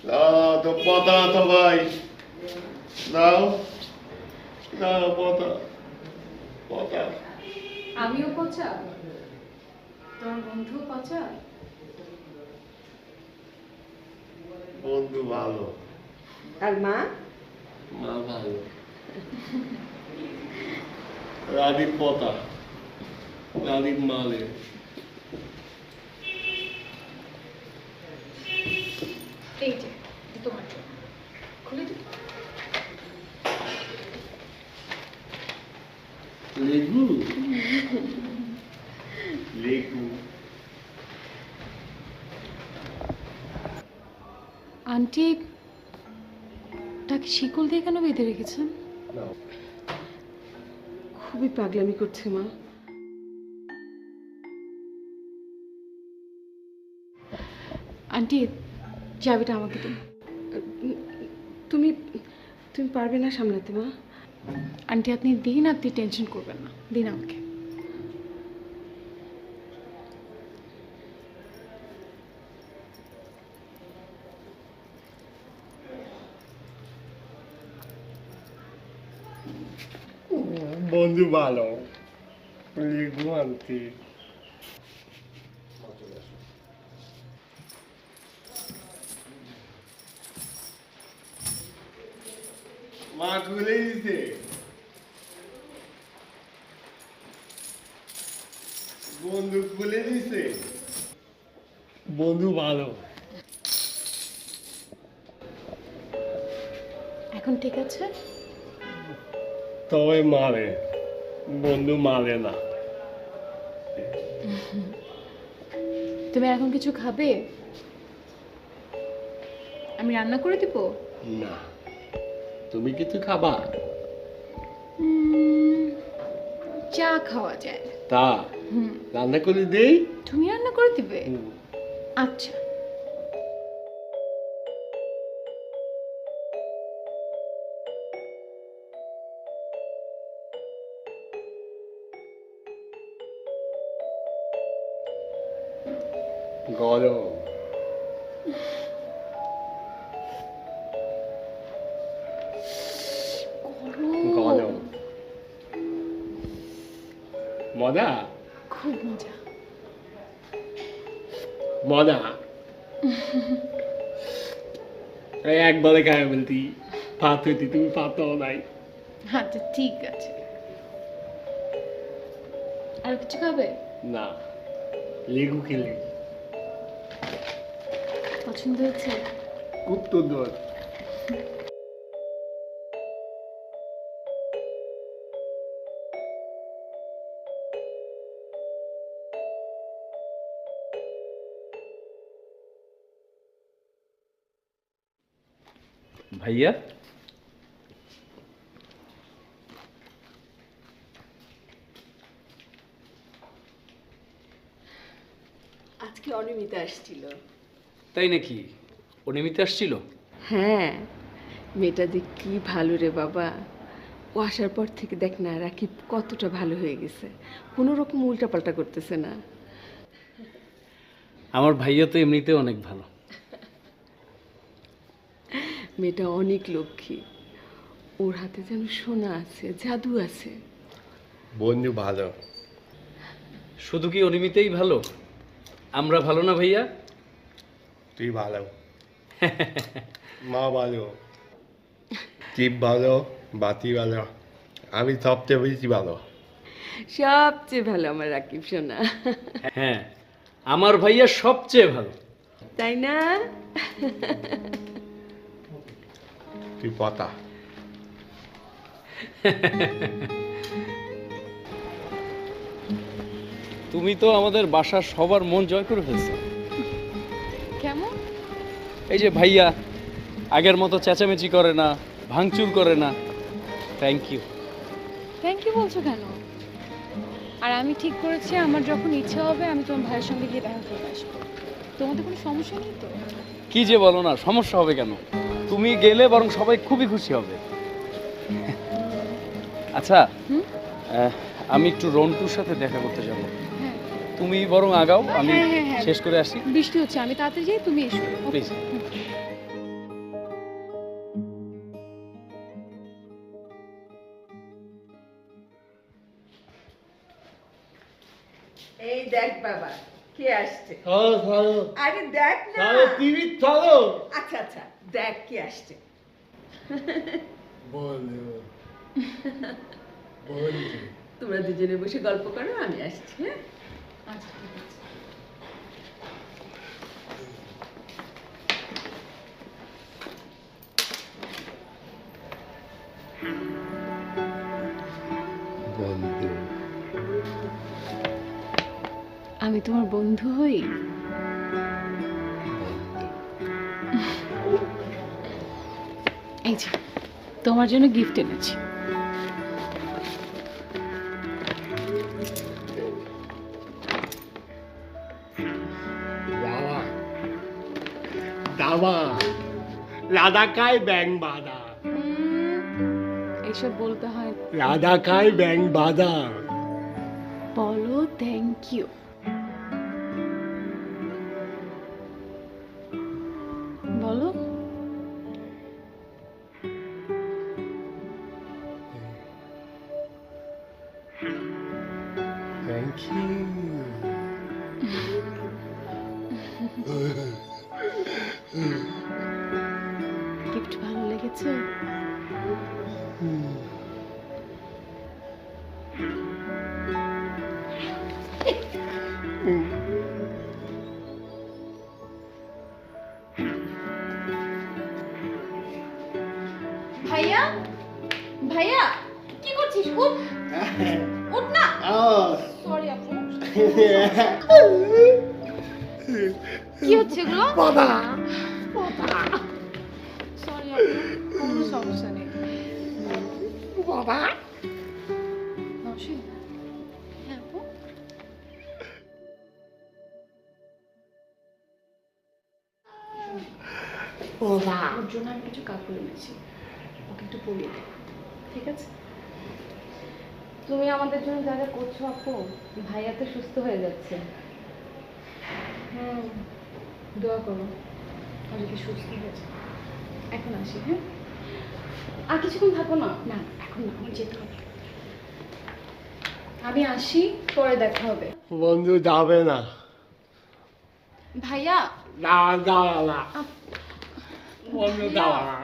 দাও তো পতা তো ভাই, দাও দাও পতা পতা। আমিও পচা, তোমার বন্ধুও পচা। বন্ধু ভালো, আর মা? মা ভালো। রাদীপ পতা, রাদীপ মালে। এই যে তোমার জন্য, খুলে দিই। লেগু লেগু। আন্টি তাকে শিকল দিয়ে কেন বেঁধে রেখেছেন? খুবই পাগলামি করছে মা। আন্টি চাবিটা আমাকে দিন। তুমি তুমি পারবে না সামলাতে মা? আন্টি আপনি দিন, আপনি টেনশন করবেন না, দিন আমাকে। বন্ধু ভালো, লেগু আনতে। মা খুলে দিতে, বন্ধু খুলে দিছে। বন্ধু ভালো। এখন ঠিক আছে? তবে মারে, বন্ধু মারে না। তুমি এখন কিছু খাবে? আমি রান্না করে দিব। না, তুমি কিছু খাবা? চা খাওয়া যায়। তা রান্না করে দেই। তুমি রান্না করে দিবে? আচ্ছা। গরম। গরম। মজা খুব মজা। মজা। একবারে খায় বলতি, ভাত হইতি, তুমি পাতাও নাই। আচ্ছা ঠিক আছে। আর কিছু খাবে? না, লেগু খেলে। পছন্দ হয়েছে? খুব সুন্দর। ভাইয়া আজকে অনিমিতা আসছিল। তাই নাকি? অনিমিতা আসছিল? হ্যাঁ, মেয়েটা যে কি ভালো রে বাবা। ও আসার পর থেকে দেখ না, রাকিব কতটা ভালো হয়ে গেছে, কোনো রকম উল্টাপাল্টা করতেছে না। আমার ভাইয়া তো এমনিতে অনেক ভালো। মেয়েটা অনেক লক্ষ্মী। ওর হাতে যেন সোনা আছে, জাদু আছে। বন্ধু ভালো। শুধু কি অনিমিতেই ভালো, আমরা ভালো না ভাইয়া? তুই ভালো, মা ভালো, টিপ ভালো, বাতি ভালো, আমি সবচেয়ে বেশি ভালো। সবচেয়ে ভালো আমার রাকিব সোনা, হ্যাঁ, আমার ভাইয়া সবচেয়ে ভালো। তাই না? তুই পতা। তুমি তো আমাদের বাসার সবার মন জয় করে ফেলছো। কেমন? এই যে ভাইয়া আগের মতো চেঁচামেচি করে না, ভাঙচুর করে না। Thank you. থ্যাংক ইউ বলছো কেন? আর আমি ঠিক করেছি আমার যখন ইচ্ছা হবে আমি তোমার ভাইয়ের সঙ্গে গিয়ে দেখা করে আসবো। তোমাদের কোনো সমস্যা নেই তো? কি যে বলো না, সমস্যা হবে কেন? তুমি গেলে বরং সবাই খুবই খুশি হবে। আচ্ছা, আমি একটু রন্টুর সাথে দেখা করতে যাব। হ্যাঁ তুমি বরং আগাও, আমি হ্যাঁ, হ্যাঁ, হ্যাঁ। শেষ করে আসি। বৃষ্টি হচ্ছে, আমি তাড়াতাড়ি যাই, তুমি এসো। প্লিজ। এই দেখ বাবা, কে আসছে। চলো চলো আরে দেখ না। চলো, টিভি চলো। আচ্ছা আচ্ছা, দেখ কে আসছে। বন্ধু বন্ধু। তোমরা দুজনে বসে গল্প করো, আমি আসছি। হ্যাঁ, আচ্ছা ঠিক আছে। বন্ধু আমি তোমার বন্ধু হই? এই যে তোমার জন্য গিফট এনেছি। দাবা দাবা, রাধা খায় ব্যাং বাঁধা, এইসব বলতে হয় না। রাধা খায় ব্যাং বাঁধা। বলো থ্যাংক ইউ। বলো। Thank you. গিফট ভালো লেগেছে? ভাইয়া, ভাইয়া কি করছিস? উঠ, উঠ না। সরি আপু। কি হচ্ছে এগুলো? বাবা সরি আপু, কোনো সমস্যা নেই। বাবা নওশীন, হ্যাঁ আপু? ওর জন্য আমি কিছু কাপড় এনেছি, ওকে একটু পরিয়ে দেবো, ঠিক আছে? তুমি আমাদের জন্য যা যা করছো আপু, ভাইয়া তো সুস্থ হয়ে যাচ্ছে। দোয়া করো আর কি সুস্থ হয়েছে। এখন আসি, হ্যাঁ? আর কিছুক্ষণ থাকো না। না এখন না, আমার যেতে হবে। আমি আসি, পরে দেখা হবে। বন্ধু যাবে না, ভাইয়া যাওয়া না, বন্ধু যাওয়া না।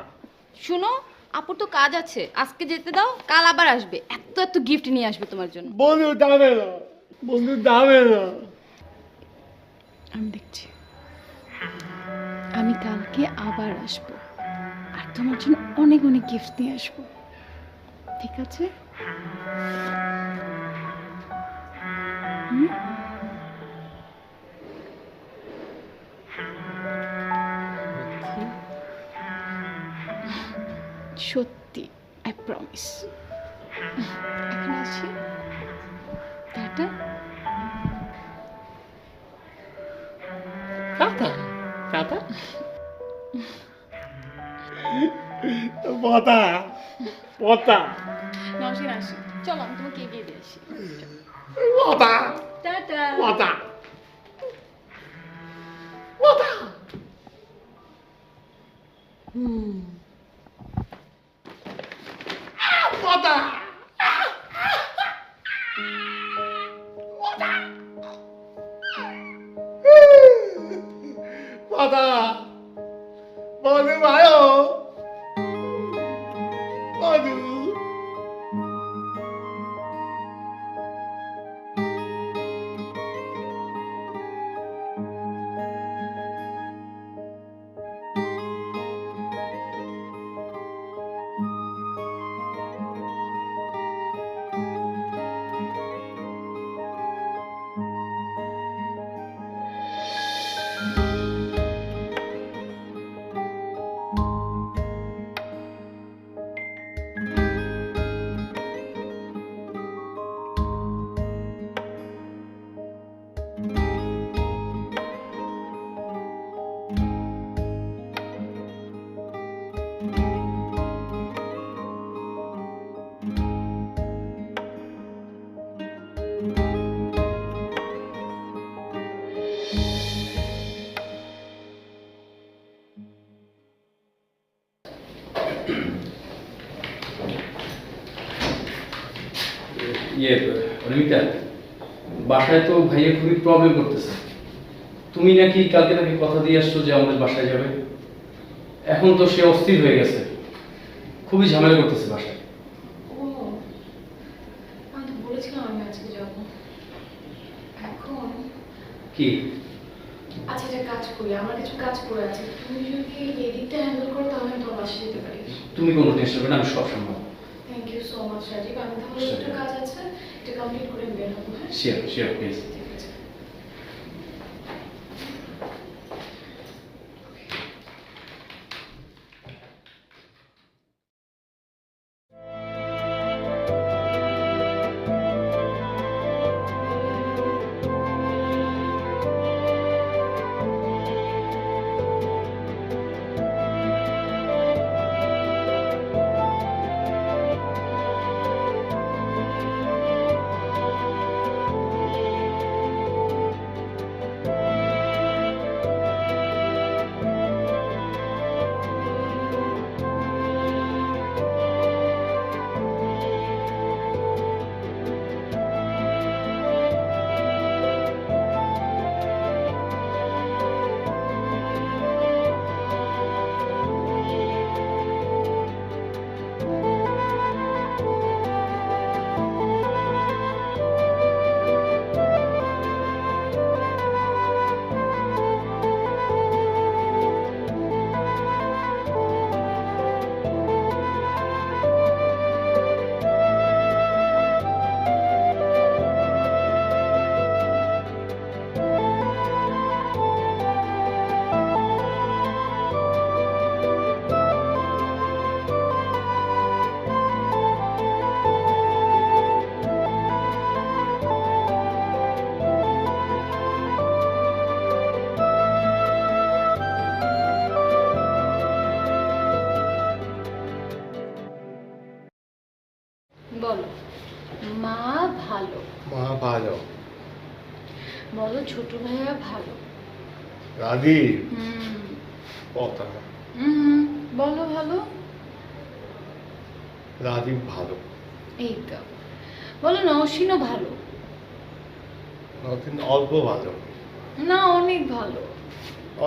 শুনো, আপুর তো কাজ আছে, আজকে যেতে দাও, কাল আবার আসবে, এত এত গিফট নিয়ে আসবে তোমার জন্য। বন্ধু যাবে না, বন্ধু যাবে না। আমি দেখছি, আমি কালকে আবার আসবো আর তোমার জন্য অনেক অনেক গিফট নিয়ে আসবো, ঠিক আছে? হুম? সত্যি, আই প্রমিস। এখন আসি, টাটা। Tata tata. পতা পতা নওশীন আসি, চলো আমি তোমাকে এগিয়ে দিয়ে আসি। পতা টাটা। পতা পতা। কথা কথা মধু ভাইও মধু অনিমিতা, বাসায় তো ভাইয়া খুবই প্রবলেম করতেছে। তুমি নাকি কালকে তাকে কথা দিয়ে আসছো যে আমাদের বাসায় যাবে, এখন তো সে অস্থির হয়ে গেছে, খুবই ঝামেলা করতেছে বাসায়। ও, আমি তো বলেছিলাম আমি আজকে যাব। এখন কি? আচ্ছা, একটা কাজ করি, আমার কিছু কাজ করে আছে, তুমি যদি এই দিকটা হ্যান্ডেল করো তাহলে আমি তোমার বাসায় যেতে পারি। তুমি কোনো টেনশন করবে না, আমি সব সম্ভব। Thank you so much Rajib. আমি তাহলে একটু কাজ আছে, এটা কমপ্লিট করে বের হবো। হ্যাঁ, শিওর শিওর, প্লিজ। ঠিক আছে। বলো, মা ভালো। মা ভালো, বলো, ছোট ভাইয়া ভালো। রাজীব হুম কথা, হুম, বলো ভালো। রাজীব ভালো, এই তো বলো, নওশিনও ভালো। কিন্তু অল্প ভালো, না, অনেক ভালো।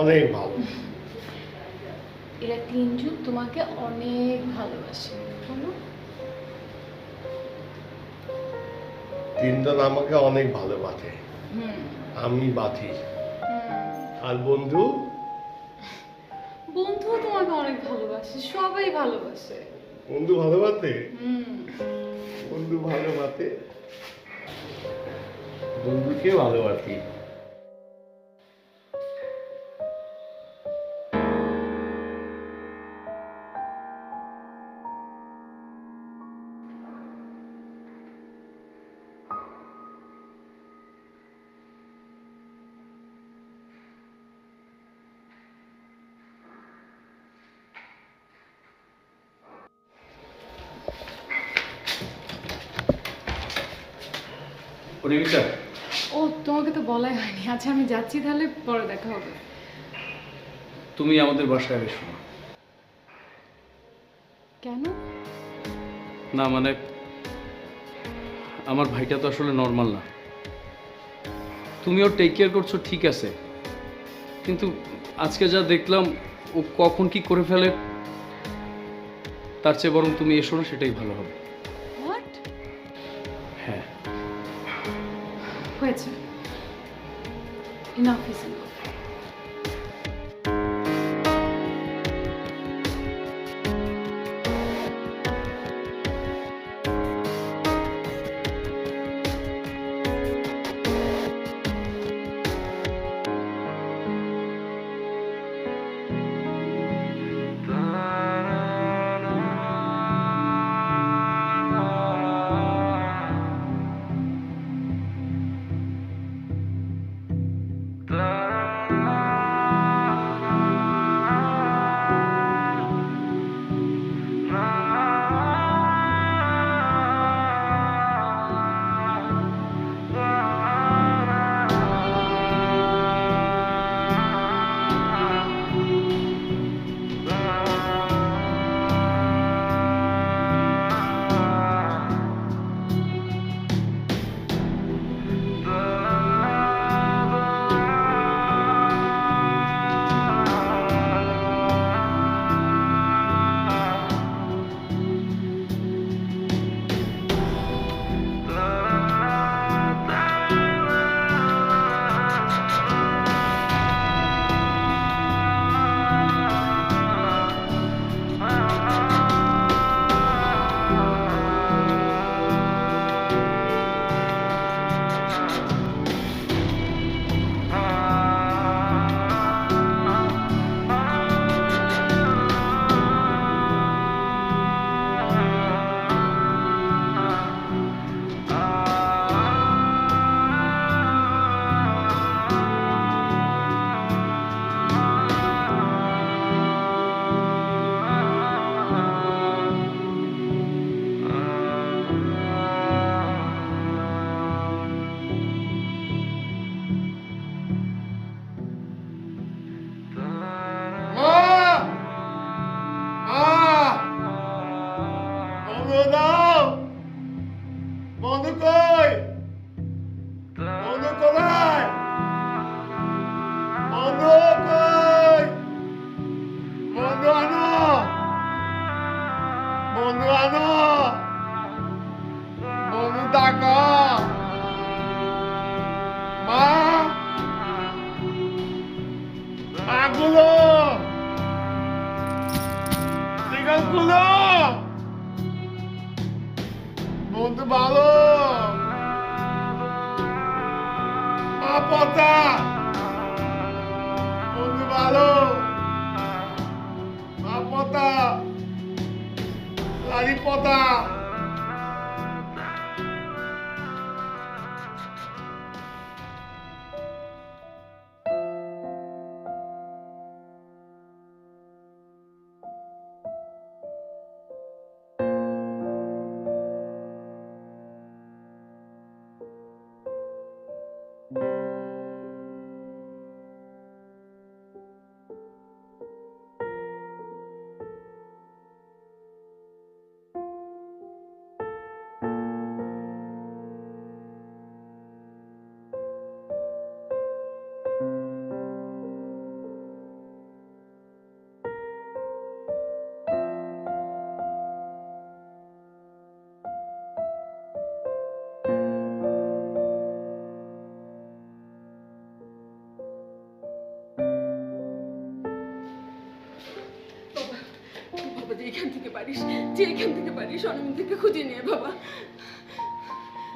অনেক ভালো। এরা তিনজন তোমাকে অনেক ভালোবাসে, বলো। তিনজন আমাকে অনেক ভালোবাসে, হুম আমি বাঁচি। হুম। আর বন্ধু, বন্ধুও তোমাকে অনেক ভালোবাসে, সবাই ভালোবাসে। বন্ধু ভালোবাসে, হুম। বন্ধু ভালোবাসে, বন্ধুকে ভালোবাসি। অনিমিতা, ও, তোমাকে তো বলাই হয়নি। আচ্ছা, আমি যাচ্ছি, তাহলে পরে দেখা হবে। তুমি আমাদের বাসায় এসো না। কেন? না মানে আমার ভাইটা তো আসলে নর্মাল না। তুমি ওর টেক কেয়ার করছো ঠিক আছে, কিন্তু আজকে যা দেখলাম ও কখন কি করে ফেলে, তার চেয়ে বরং তুমি এসো না, সেটাই ভালো হবে। হোয়াট? হ্যাঁ। হয়েছে, ইনাফ ইজ ইনাফ। বন্ধু কই? বন্ধু কোথায়? বন্ধু কই? বন্ধু আনো, বন্ধু আনো, বন্ধু ডাকো। মা, মাগুলো, সিগারগুলো, বন্ধু ভালো, মা পতা, বন্ধু ভালো, মা পতা, লারি পতা। বাবা যে এখান থেকে পারিস, যে এখান থেকে পারিস অনিন্দিকে খুঁজে নিয়ে বাবা।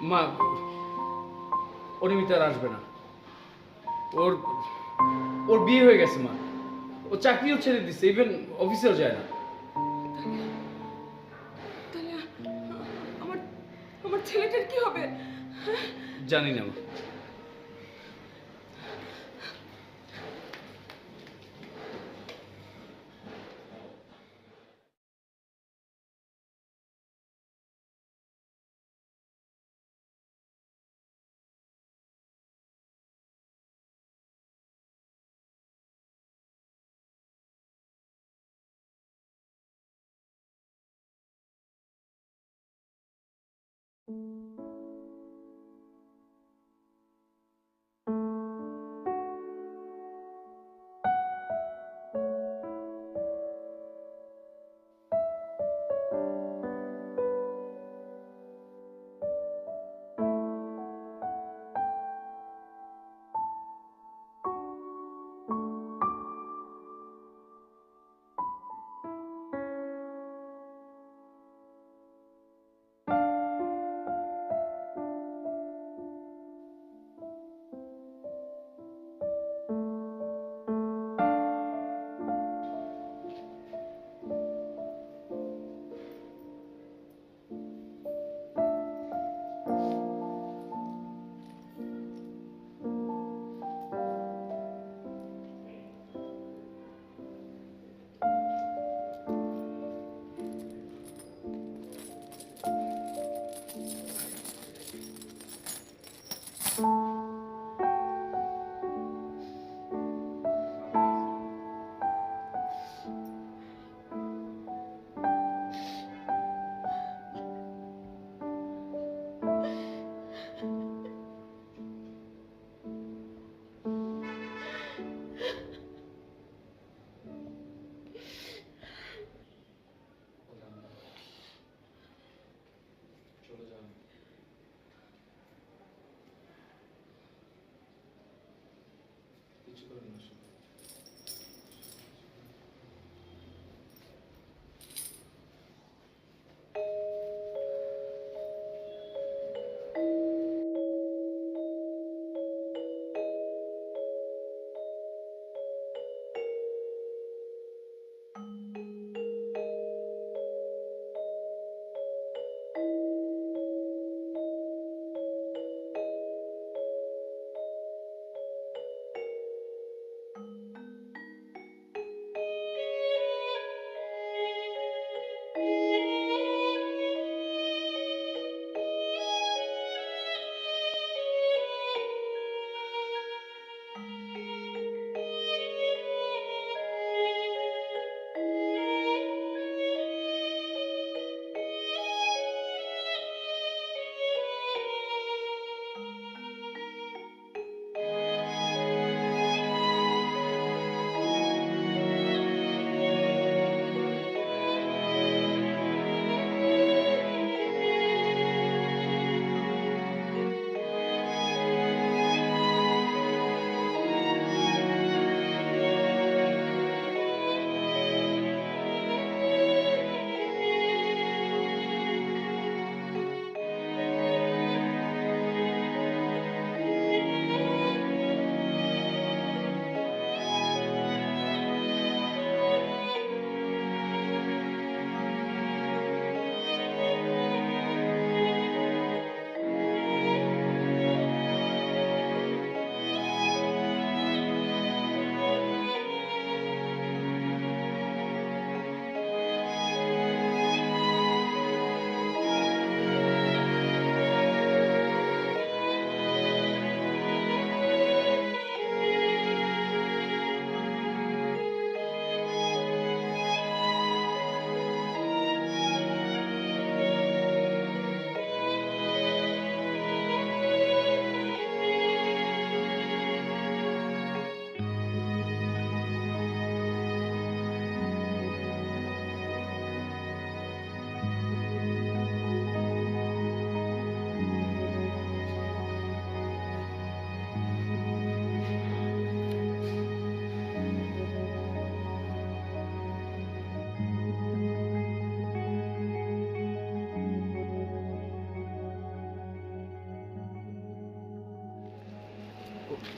মা, অনিমিতা আর আসবে না। ওর ওর বিয়ে হয়ে গেছে মা। ও চাকরিও ছেড়ে দিচ্ছে, ইভেন অফিসেও যায় না। তাহলে আমার আমার ছেলেটার কি হবে? জানি না মা।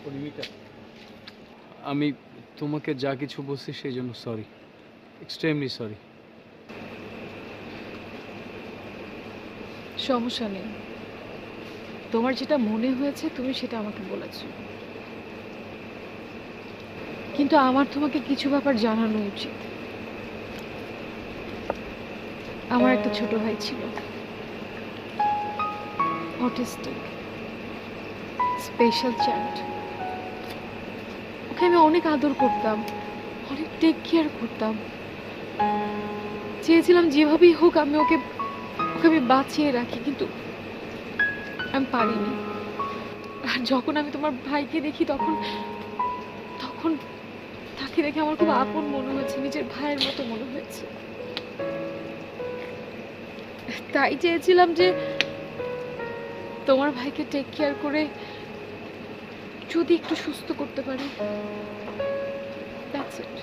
অনিমিকা, আমি তোমাকে যা কিছু বলছি সেই জন্য সরি, এক্সট্রিমলি সরি। সমস্যা নেই, তোমার যেটা মনে হয়েছে তুমি সেটা আমাকে বলেছো, কিন্তু আমার তোমাকে কিছু ব্যাপার জানানো উচিত। আমার একটা ছোট ভাই ছিল, অটিস্টিক, স্পেশাল চাইল্ড। ওকে আমি অনেক আদর করতাম, অনেক টেক কেয়ার করতাম, চেয়েছিলাম যেভাবেই হোক আমি ওকে বাঁচিয়ে রাখি, কিন্তু আমি পারিনি। আর যখন আমি তোমার ভাইকে দেখি তখন তখন তাকে দেখে আমার খুব আপন মনে হয়েছে, নিজের ভাইয়ের মতো মনে হয়েছে। তাই চেয়েছিলাম যে তোমার ভাইকে টেক কেয়ার করে যদি একটু সুস্থ করতে পারি। That's it.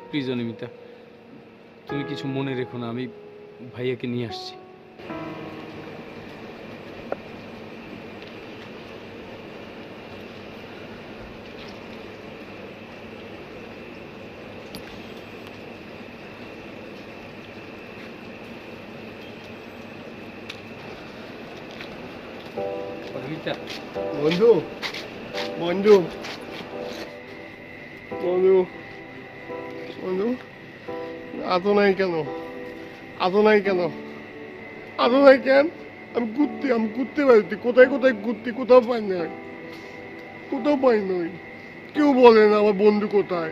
প্লিজ অনিমিতা, তুমি কিছু মনে রেখো না, আমি ভাইয়াকে নিয়ে আসছি। অনিমিতা, বন্ধু বন্ধু বন্ধু বন্ধু আতো নাই কেন? আতো নাই কেন? আতো নাই কেন? আমি ঘুরতে পারছি, কোথায় কোথায় ঘুরতে, কোথাও পাই নাই, কোথাও পাই নাই। কেউ বলে না আমার বন্ধু কোথায়।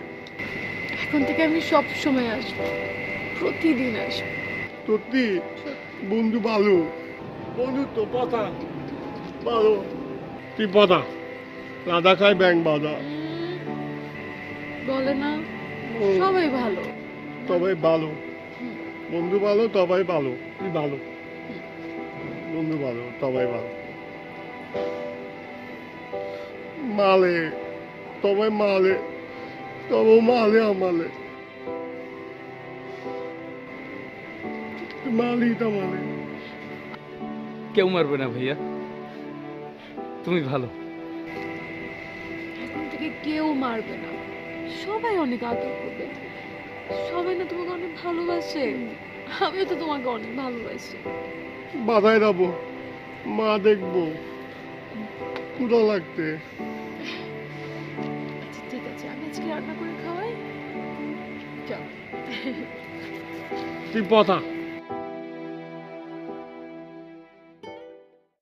এখন থেকে আমি সব সময় আসবো, প্রতিদিন আসবো। সত্যি বন্ধু ভালো, বন্ধু তো পাতা ভালো। তুই পাতা রাধা খায় ব্যাং বাধা। বলে না সবাই ভালো। তবে ভালো, বন্ধু ভালো তবাই ভালো। তুই ভালো, বন্ধু ভালো তবাই ভালো। মালে তবে মালে, তবে মালে আমালে মালি তা মালে। কেউ মারবে না ভাইয়া, তুমি ভালো। এখন থেকে কেউ মারবে না, সবাই অনেক আদর করবে। সবাই না তোমাকে অনেক ভালোবাসে, আমিও তো তোমাকে অনেক ভালোবাসি। বাধায় যাবো, মা দেখবো, ক্ষুধা লাগতে। আচ্ছা ঠিক আছে, আমি আজকে রান্না করে খাওয়াই। চল। তুই কথা